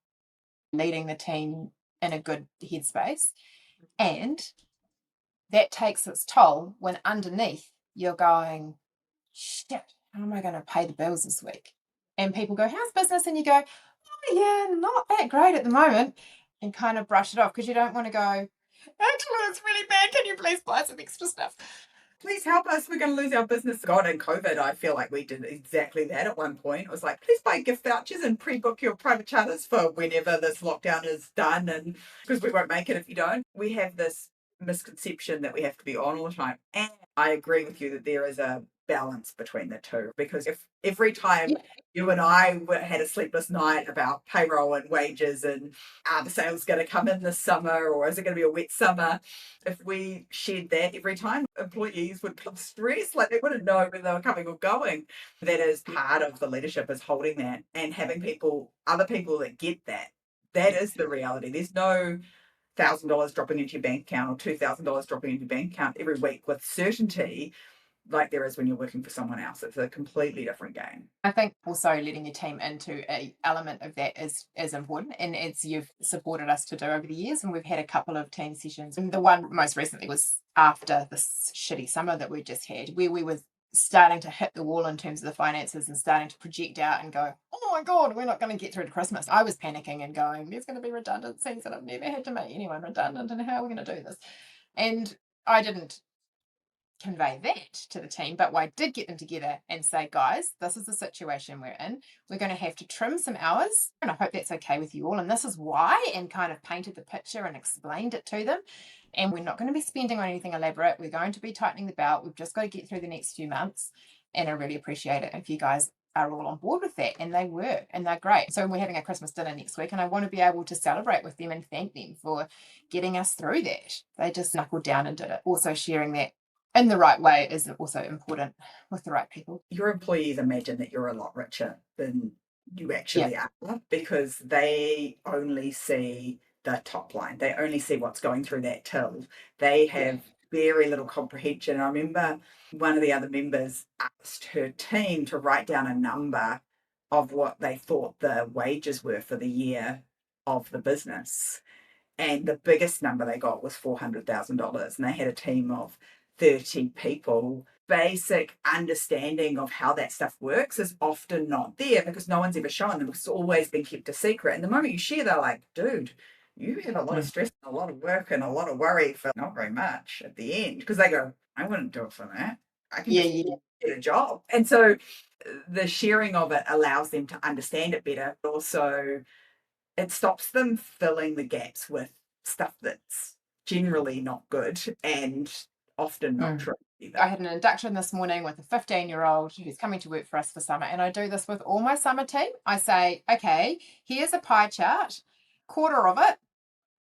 leading the team in a good headspace, and that takes its toll when underneath you're going, shit, how am I going to pay the bills this week? And people go, how's business? And you go, oh yeah, not that great at the moment, and kind of brush it off because you don't want to go, actually it's really bad, can you please buy some extra stuff? Please help us, we're going to lose our business. God, in COVID, I feel like we did exactly that at one point. It was like, please buy gift vouchers and pre-book your private charters for whenever this lockdown is done, and because we won't make it if you don't. We have this misconception that we have to be on all the time. And I agree with you that there is a balance between the two, because if every time you and I had a sleepless night about payroll and wages and are the sales going to come in this summer or is it going to be a wet summer, if we shared that every time, employees would be stressed, like they wouldn't know whether they were coming or going. That is part of the leadership, is holding that and having other people that get that. That is the reality. There's no $1,000 dropping into your bank account or $2,000 dropping into your bank account every week with certainty. like there is when you're working for someone else. It's a completely different game. I think also letting your team into a element of that is important, and as you've supported us to do over the years, and we've had a couple of team sessions, and the one most recently was after this shitty summer that we just had, where we were starting to hit the wall in terms of the finances and starting to project out and go, oh my god, we're not going to get through to Christmas. I was panicking and going, there's going to be redundancies, and I've never had to make anyone redundant, and how are we going to do this? And I didn't convey that to the team, but I did get them together and say, guys, this is the situation we're in. We're going to have to trim some hours, and I hope that's okay with you all, and this is why, and kind of painted the picture and explained it to them. And we're not going to be spending on anything elaborate. We're going to be tightening the belt. We've just got to get through the next few months, and I really appreciate it if you guys are all on board with that. And they were, and they're great. So we're having a Christmas dinner next week, and I want to be able to celebrate with them and thank them for getting us through that. They just knuckled down and did it. Also sharing that in the right way is also important with the right people. Your employees imagine that you're a lot richer than you actually Yeah. are, because they only see the top line. They only see what's going through that till. They have very little comprehension. I remember one of the other members asked her team to write down a number of what they thought the wages were for the year of the business. And the biggest number they got was $400,000. And they had a team of 30 people. Basic understanding of how that stuff works is often not there because no one's ever shown them, because it's always been kept a secret. And the moment you share, they're like, dude, you had a lot of stress and a lot of work and a lot of worry for not very much at the end. Because they go, I wouldn't do it for that. I can just get a job. And so the sharing of it allows them to understand it better. But also, it stops them filling the gaps with stuff that's generally not good and often not true either. I had an induction this morning with a 15-year-old who's coming to work for us for summer, and I do this with all my summer team. I say, okay, here's a pie chart. Quarter of it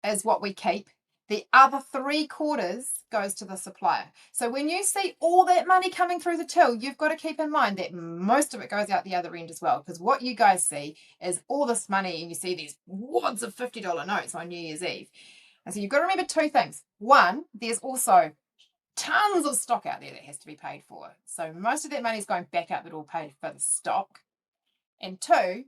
is what we keep. The other 3/4 goes to the supplier. So when you see all that money coming through the till, you've got to keep in mind that most of it goes out the other end as well. Because what you guys see is all this money, and you see these wads of $50 notes on New Year's Eve. And so you've got to remember two things. One, there's also tons of stock out there that has to be paid for. So most of that money is going back out the door paid for the stock. And two,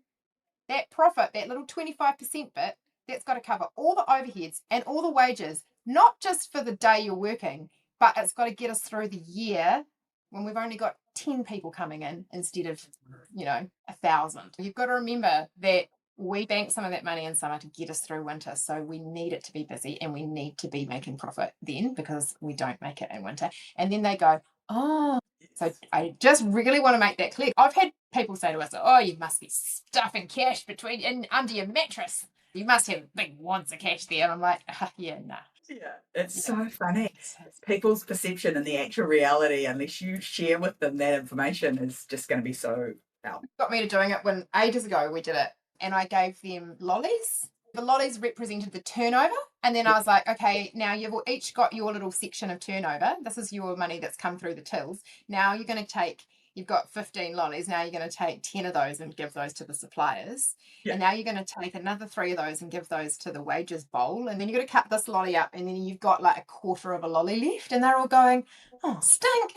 that profit, that little 25% bit, that's got to cover all the overheads and all the wages, not just for the day you're working, but it's got to get us through the year when we've only got 10 people coming in instead of, 1,000. You've got to remember that we bank some of that money in summer to get us through winter. So we need it to be busy and we need to be making profit then, because we don't make it in winter. And then they go, oh, so I just really want to make that clear. I've had people say to us, oh, you must be stuffing cash under your mattress. You must have big wads of cash there. And I'm like, yeah, nah. Yeah, it's so funny. People's perception and the actual reality, unless you share with them that information, is just going to be so out. Got me to doing it when ages ago we did it, and I gave them lollies. The lollies represented the turnover, and then I was like, okay, now you've each got your little section of turnover. This is your money that's come through the tills. Now you're going to take, you've got 15 lollies. Now you're going to take 10 of those and give those to the suppliers. Yeah. And now you're going to take another 3 of those and give those to the wages bowl. And then you're going to cut this lolly up, and then you've got like a quarter of a lolly left. And they're all going, oh, stink.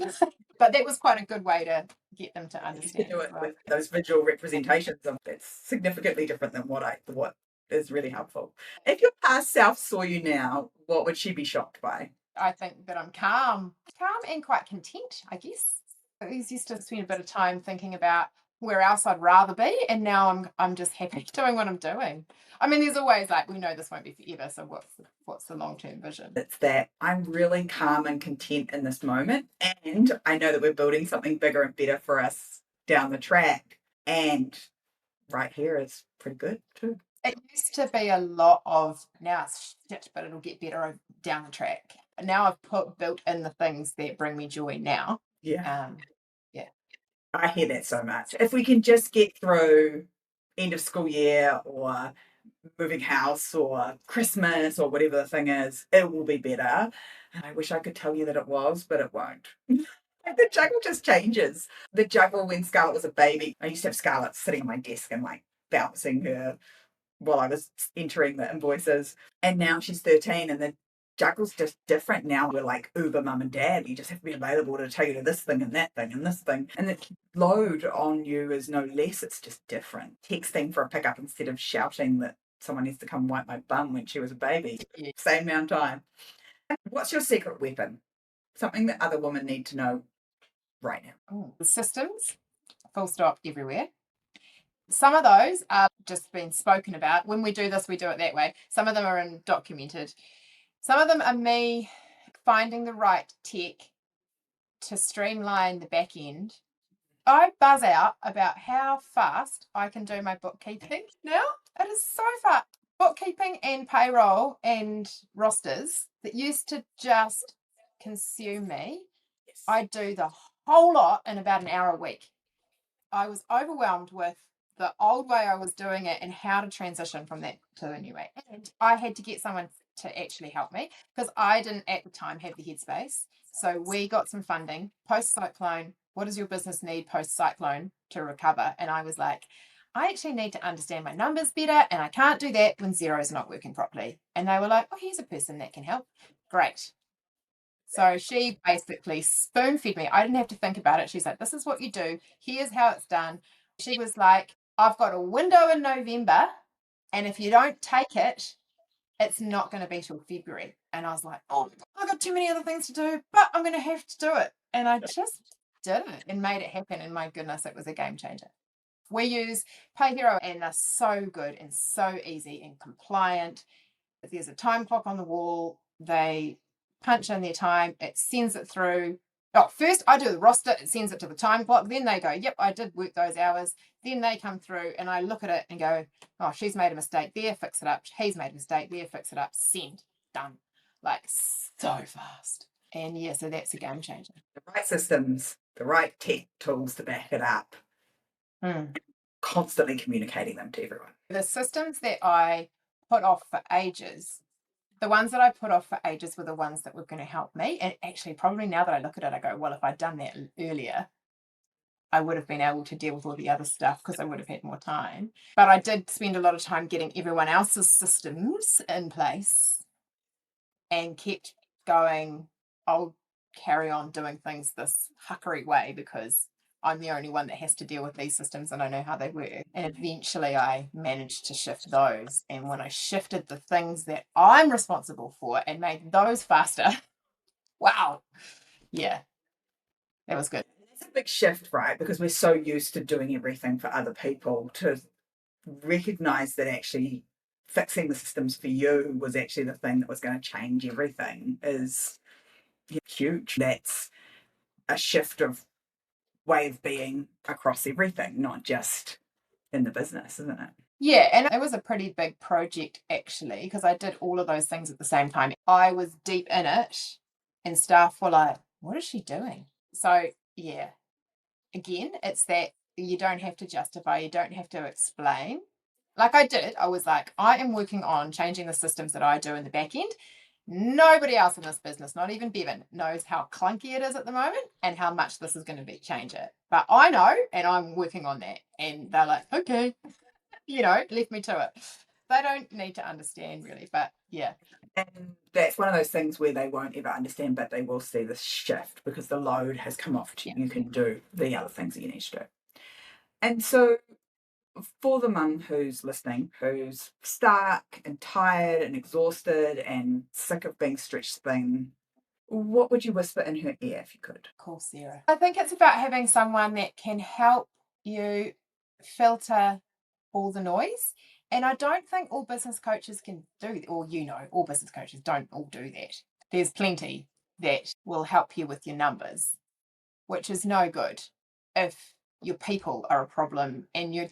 But that was quite a good way to get them to understand. You can do it with those visual representations of it's significantly different than what is really helpful. If your past self saw you now, what would she be shocked by? I think that I'm calm and quite content, I guess. I used to spend a bit of time thinking about where else I'd rather be, and now I'm just happy doing what I'm doing. I mean, there's always like, we know this won't be forever, so what's the long-term vision? It's that I'm really calm and content in this moment, and I know that we're building something bigger and better for us down the track, and right here is pretty good too. It used to be a lot of, now it's shit, but it'll get better down the track. Now I've built in the things that bring me joy now. Yeah. Yeah. I hear that so much. If we can just get through end of school year or moving house or Christmas or whatever the thing is, it will be better. And I wish I could tell you that it was, but it won't. The juggle just changes. The juggle when Scarlett was a baby, I used to have Scarlett sitting on my desk and like bouncing her while I was entering the invoices. And now she's 13 and the juggle's just different now. We're like Uber mum and dad. You just have to be available to take you to this thing and that thing and this thing. And the load on you is no less. It's just different. Texting for a pickup instead of shouting that someone needs to come wipe my bum when she was a baby. Yeah. Same amount of time. What's your secret weapon? Something that other women need to know right now. Ooh, the systems, full stop, everywhere. Some of those are just been spoken about. When we do this, we do it that way. Some of them are documented. Some of them are me finding the right tech to streamline the back end. I buzz out about how fast I can do my bookkeeping now. It is so fast. Bookkeeping and payroll and rosters that used to just consume me, I do the whole lot in about an hour a week. I was overwhelmed with the old way I was doing it and how to transition from that to the new way. And I had to get someone to actually help me because I didn't at the time have the headspace. So we got some funding post cyclone. What does your business need post cyclone to recover? And I was like, I actually need to understand my numbers better, and I can't do that when Xero is not working properly. And they were like, oh, here's a person that can help. Great. So she basically spoon fed me. I didn't have to think about it. She's like, this is what you do. Here's how it's done. She was like, I've got a window in November, and if you don't take it, it's not going to be till February. And I was like, oh, I've got too many other things to do, but I'm going to have to do it. And I just did it and made it happen. And my goodness, it was a game changer. We use PayHero, and they're so good and so easy and compliant. If there's a time clock on the wall, they punch in their time, it sends it through. Oh, first I do the roster, it sends it to the time clock. Then they go, yep, I did work those hours. Then they come through and I look at it and go, oh, she's made a mistake there, fix it up. He's made a mistake there, fix it up. Send, done. Like so fast. And yeah, so that's a game changer. The right systems, the right tech tools to back it up, constantly communicating them to everyone. The systems that I put off for ages, the ones that I put off for ages were the ones that were going to help me. And actually, probably now that I look at it, I go, well, if I'd done that earlier, I would have been able to deal with all the other stuff because I would have had more time. But I did spend a lot of time getting everyone else's systems in place and kept going, I'll carry on doing things this huckery way because I'm the only one that has to deal with these systems and I know how they work. And eventually I managed to shift those. And when I shifted the things that I'm responsible for and made those faster, wow. Yeah, that was good. It's a big shift, right? Because we're so used to doing everything for other people to recognize that actually fixing the systems for you was actually the thing that was going to change everything is huge. That's a shift of way of being across everything, not just in the business, isn't it? Yeah, and it was a pretty big project actually, because I did all of those things at the same time. I was deep in it, and staff were like, what is she doing? So, yeah, again, it's that you don't have to justify, you don't have to explain. Like I did, I was like, I am working on changing the systems that I do in the back end. Nobody else in this business, not even Bevan, knows how clunky it is at the moment and how much this is going to be change it. But I know, and I'm working on that. And they're like, okay, left me to it. They don't need to understand really, but yeah. And that's one of those things where they won't ever understand, but they will see this shift because the load has come off to you can do the other things that you need to do. And so for the mum who's listening, who's stuck and tired and exhausted and sick of being stretched thin, what would you whisper in her ear if you could? Cool, Sarah. I think it's about having someone that can help you filter all the noise. And I don't think all business coaches can do that, or all business coaches don't all do that. There's plenty that will help you with your numbers, which is no good if your people are a problem and your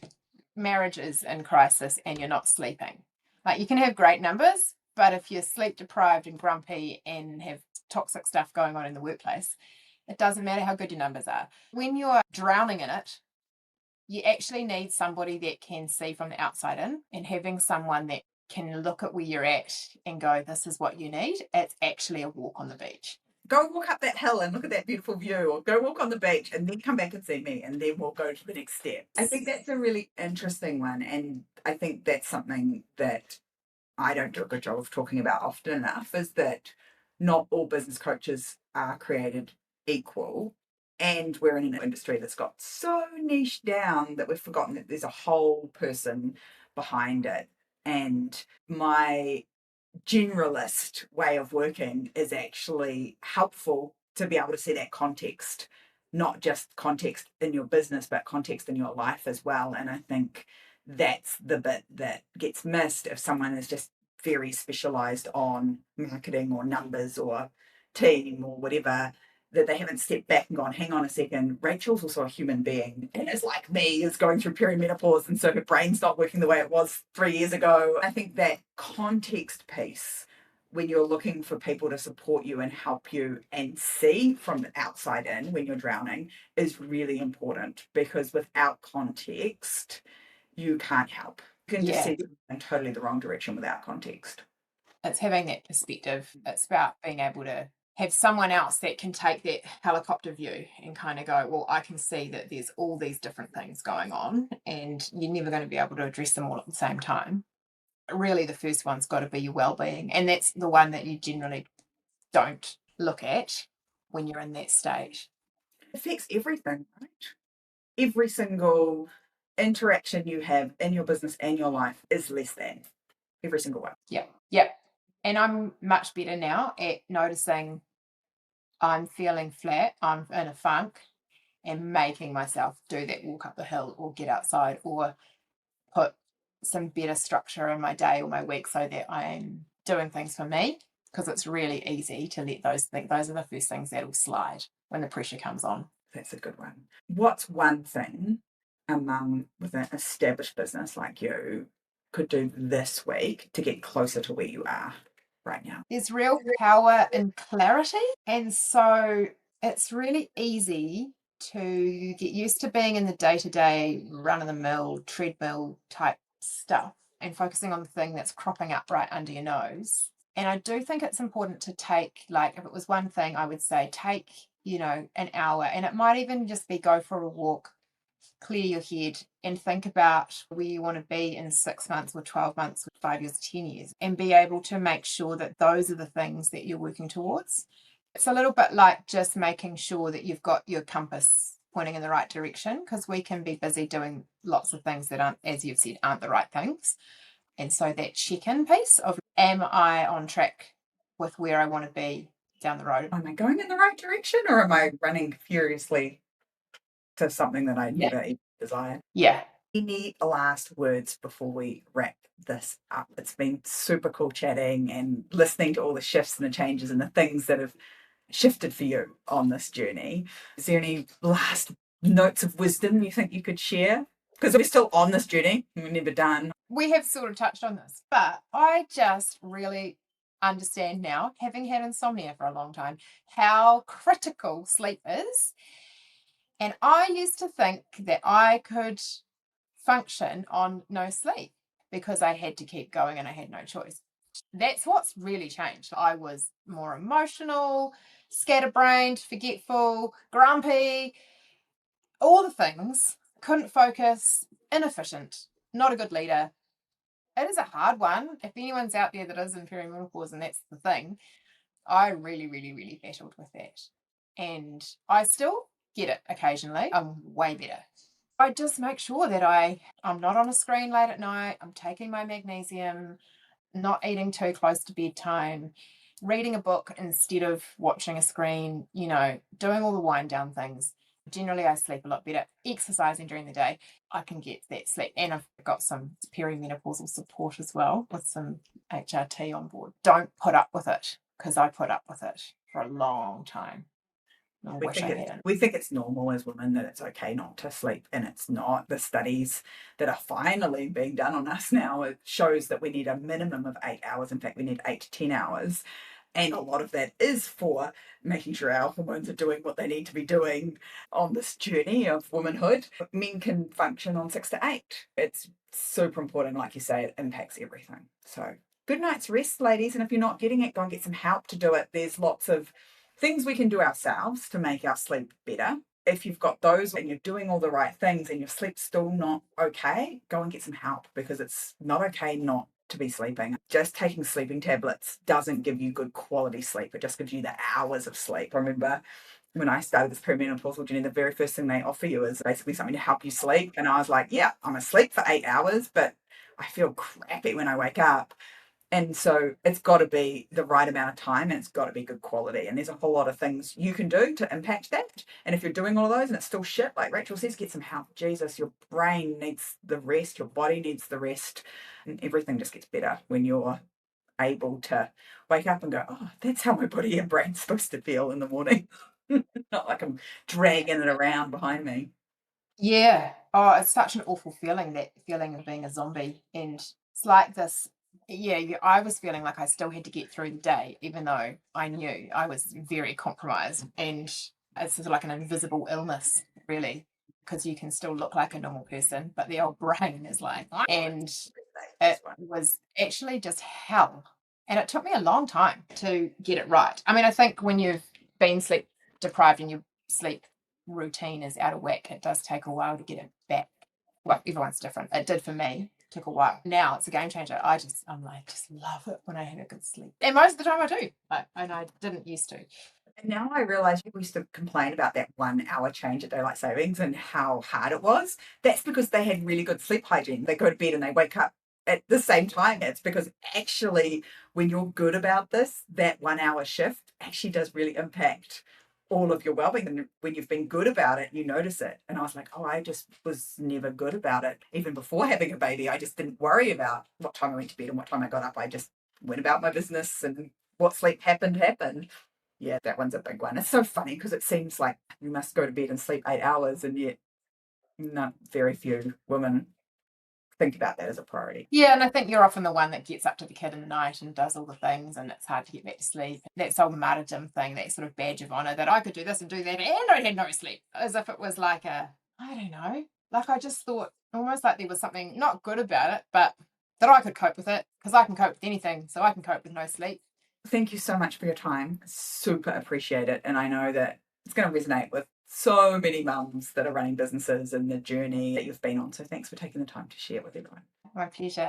marriage is in crisis and you're not sleeping. Like you can have great numbers, but if you're sleep deprived and grumpy and have toxic stuff going on in the workplace, it doesn't matter how good your numbers are. When you're drowning in it, you actually need somebody that can see from the outside in, and having someone that can look at where you're at and go, this is what you need. It's actually a walk on the beach. Go walk up that hill and look at that beautiful view, or go walk on the beach and then come back and see me, and then we'll go to the next step. I think that's a really interesting one. And I think that's something that I don't do a good job of talking about often enough is that not all business coaches are created equal. And we're in an industry that's got so niche down that we've forgotten that there's a whole person behind it. And my generalist way of working is actually helpful to be able to see that context, not just context in your business, but context in your life as well. And I think that's the bit that gets missed if someone is just very specialized on marketing or numbers or team or whatever, that they haven't stepped back and gone, hang on a second, Rachel's also a human being and is like me, is going through perimenopause, and so her brain's not working the way it was 3 years ago. I think that context piece, when you're looking for people to support you and help you and see from the outside in when you're drowning, is really important, because without context, you can't help. You can just see in totally the wrong direction without context. It's having that perspective. It's about being able to have someone else that can take that helicopter view and kind of go, well, I can see that there's all these different things going on and you're never going to be able to address them all at the same time. Really, the first one's got to be your well-being, and that's the one that you generally don't look at when you're in that state. It affects everything, right? Every single interaction you have in your business and your life is less than. Every single one. Yeah. Yeah. And I'm much better now at noticing I'm feeling flat, I'm in a funk, and making myself do that walk up the hill or get outside or put some better structure in my day or my week so that I'm doing things for me, because it's really easy to let those think those are the first things that'll slide when the pressure comes on. That's a good one. What's one thing a mum with an established business like you could do this week to get closer to where you are right now? There's real power in clarity. And so it's really easy to get used to being in the day-to-day run-of-the-mill treadmill type stuff and focusing on the thing that's cropping up right under your nose. And I do think it's important to take, like, if it was one thing, I would say take, an hour, and it might even just be go for a walk, clear your head, and think about where you want to be in 6 months or 12 months or 5 years, 10 years, and be able to make sure that those are the things that you're working towards. It's a little bit like just making sure that you've got your compass pointing in the right direction, because we can be busy doing lots of things that aren't, as you've said, aren't the right things. And so that check-in piece of, am I on track with where I want to be down the road? Am I going in the right direction, or am I running furiously to something that I never even desired? Yeah. Any last words before we wrap this up? It's been super cool chatting and listening to all the shifts and the changes and the things that have shifted for you on this journey. Is there any last notes of wisdom you think you could share? Because we're still on this journey, we're never done. We have sort of touched on this, but I just really understand now, having had insomnia for a long time, how critical sleep is. And I used to think that I could function on no sleep because I had to keep going and I had no choice. That's what's really changed. I was more emotional, scatterbrained, forgetful, grumpy, all the things, couldn't focus, inefficient, not a good leader. It is a hard one. If anyone's out there that is in perimenopause and that's the thing, I really, really, really battled with that. And I still get it occasionally. I'm way better. I just make sure that I'm not on a screen late at night. I'm taking my magnesium, not eating too close to bedtime, reading a book instead of watching a screen, doing all the wind down things. Generally, I sleep a lot better. Exercising during the day, I can get that sleep. And I've got some perimenopausal support as well with some HRT on board. Don't put up with it, because I put up with it for a long time. I wish I hadn't. We think it's normal as women that it's okay not to sleep, and it's not. The studies that are finally being done on us now, it shows that we need a minimum of 8 hours. In fact, we need 8 to 10 hours. And a lot of that is for making sure our hormones are doing what they need to be doing on this journey of womanhood. Men can function on 6 to 8. It's super important. Like you say, it impacts everything. So good night's rest, ladies. And if you're not getting it, go and get some help to do it. There's lots of things we can do ourselves to make our sleep better. If you've got those and you're doing all the right things and your sleep's still not okay, go and get some help, because it's not okay not to be sleeping. Just taking sleeping tablets doesn't give you good quality sleep. It just gives you the hours of sleep. I remember when I started this perimenopausal journey, the very first thing they offer you is basically something to help you sleep. And I was like, yeah, I'm asleep for 8 hours, but I feel crappy when I wake up. And so it's got to be the right amount of time and it's got to be good quality. And there's a whole lot of things you can do to impact that. And if you're doing all of those and it's still shit, like Rachel says, get some help. Jesus, your brain needs the rest, your body needs the rest, and everything just gets better when you're able to wake up and go, oh, that's how my body and brain's supposed to feel in the morning. Not like I'm dragging it around behind me. Yeah. Oh, it's such an awful feeling, that feeling of being a zombie. And it's like this. Yeah, I was feeling like I still had to get through the day, even though I knew I was very compromised. And it's sort of like an invisible illness, really, because you can still look like a normal person, but the old brain is like, and it was actually just hell. And it took me a long time to get it right. I mean, I think when you've been sleep deprived and your sleep routine is out of whack, it does take a while to get it back. Well, everyone's different. It did for me. It took a while. Now it's a game changer. I'm like, just love it when I have a good sleep. And most of the time I do. And I didn't used to. And now I realize people used to complain about that 1 hour change at daylight savings and how hard it was. That's because they had really good sleep hygiene. They go to bed and they wake up at the same time. It's because actually, when you're good about this, that 1 hour shift actually does really impact all of your well-being. And when you've been good about it, you notice it. And I was like, oh, I just was never good about it. Even before having a baby, I just didn't worry about what time I went to bed and what time I got up. I just went about my business, and what sleep happened. Yeah, that one's a big one. It's so funny because it seems like you must go to bed and sleep 8 hours, and yet not very few women think about that as a priority. Yeah, and I think you're often the one that gets up to the kid in the night and does all the things, and it's hard to get back to sleep. That old martyrdom thing, that sort of badge of honor that I could do this and do that, and I had no sleep, as if it was like I don't know, like I just thought almost like there was something not good about it, but that I could cope with it because I can cope with anything, so I can cope with no sleep. Thank you so much for your time. Super appreciate it. And I know that it's going to resonate with so many mums that are running businesses and the journey that you've been on. So thanks for taking the time to share with everyone. My pleasure.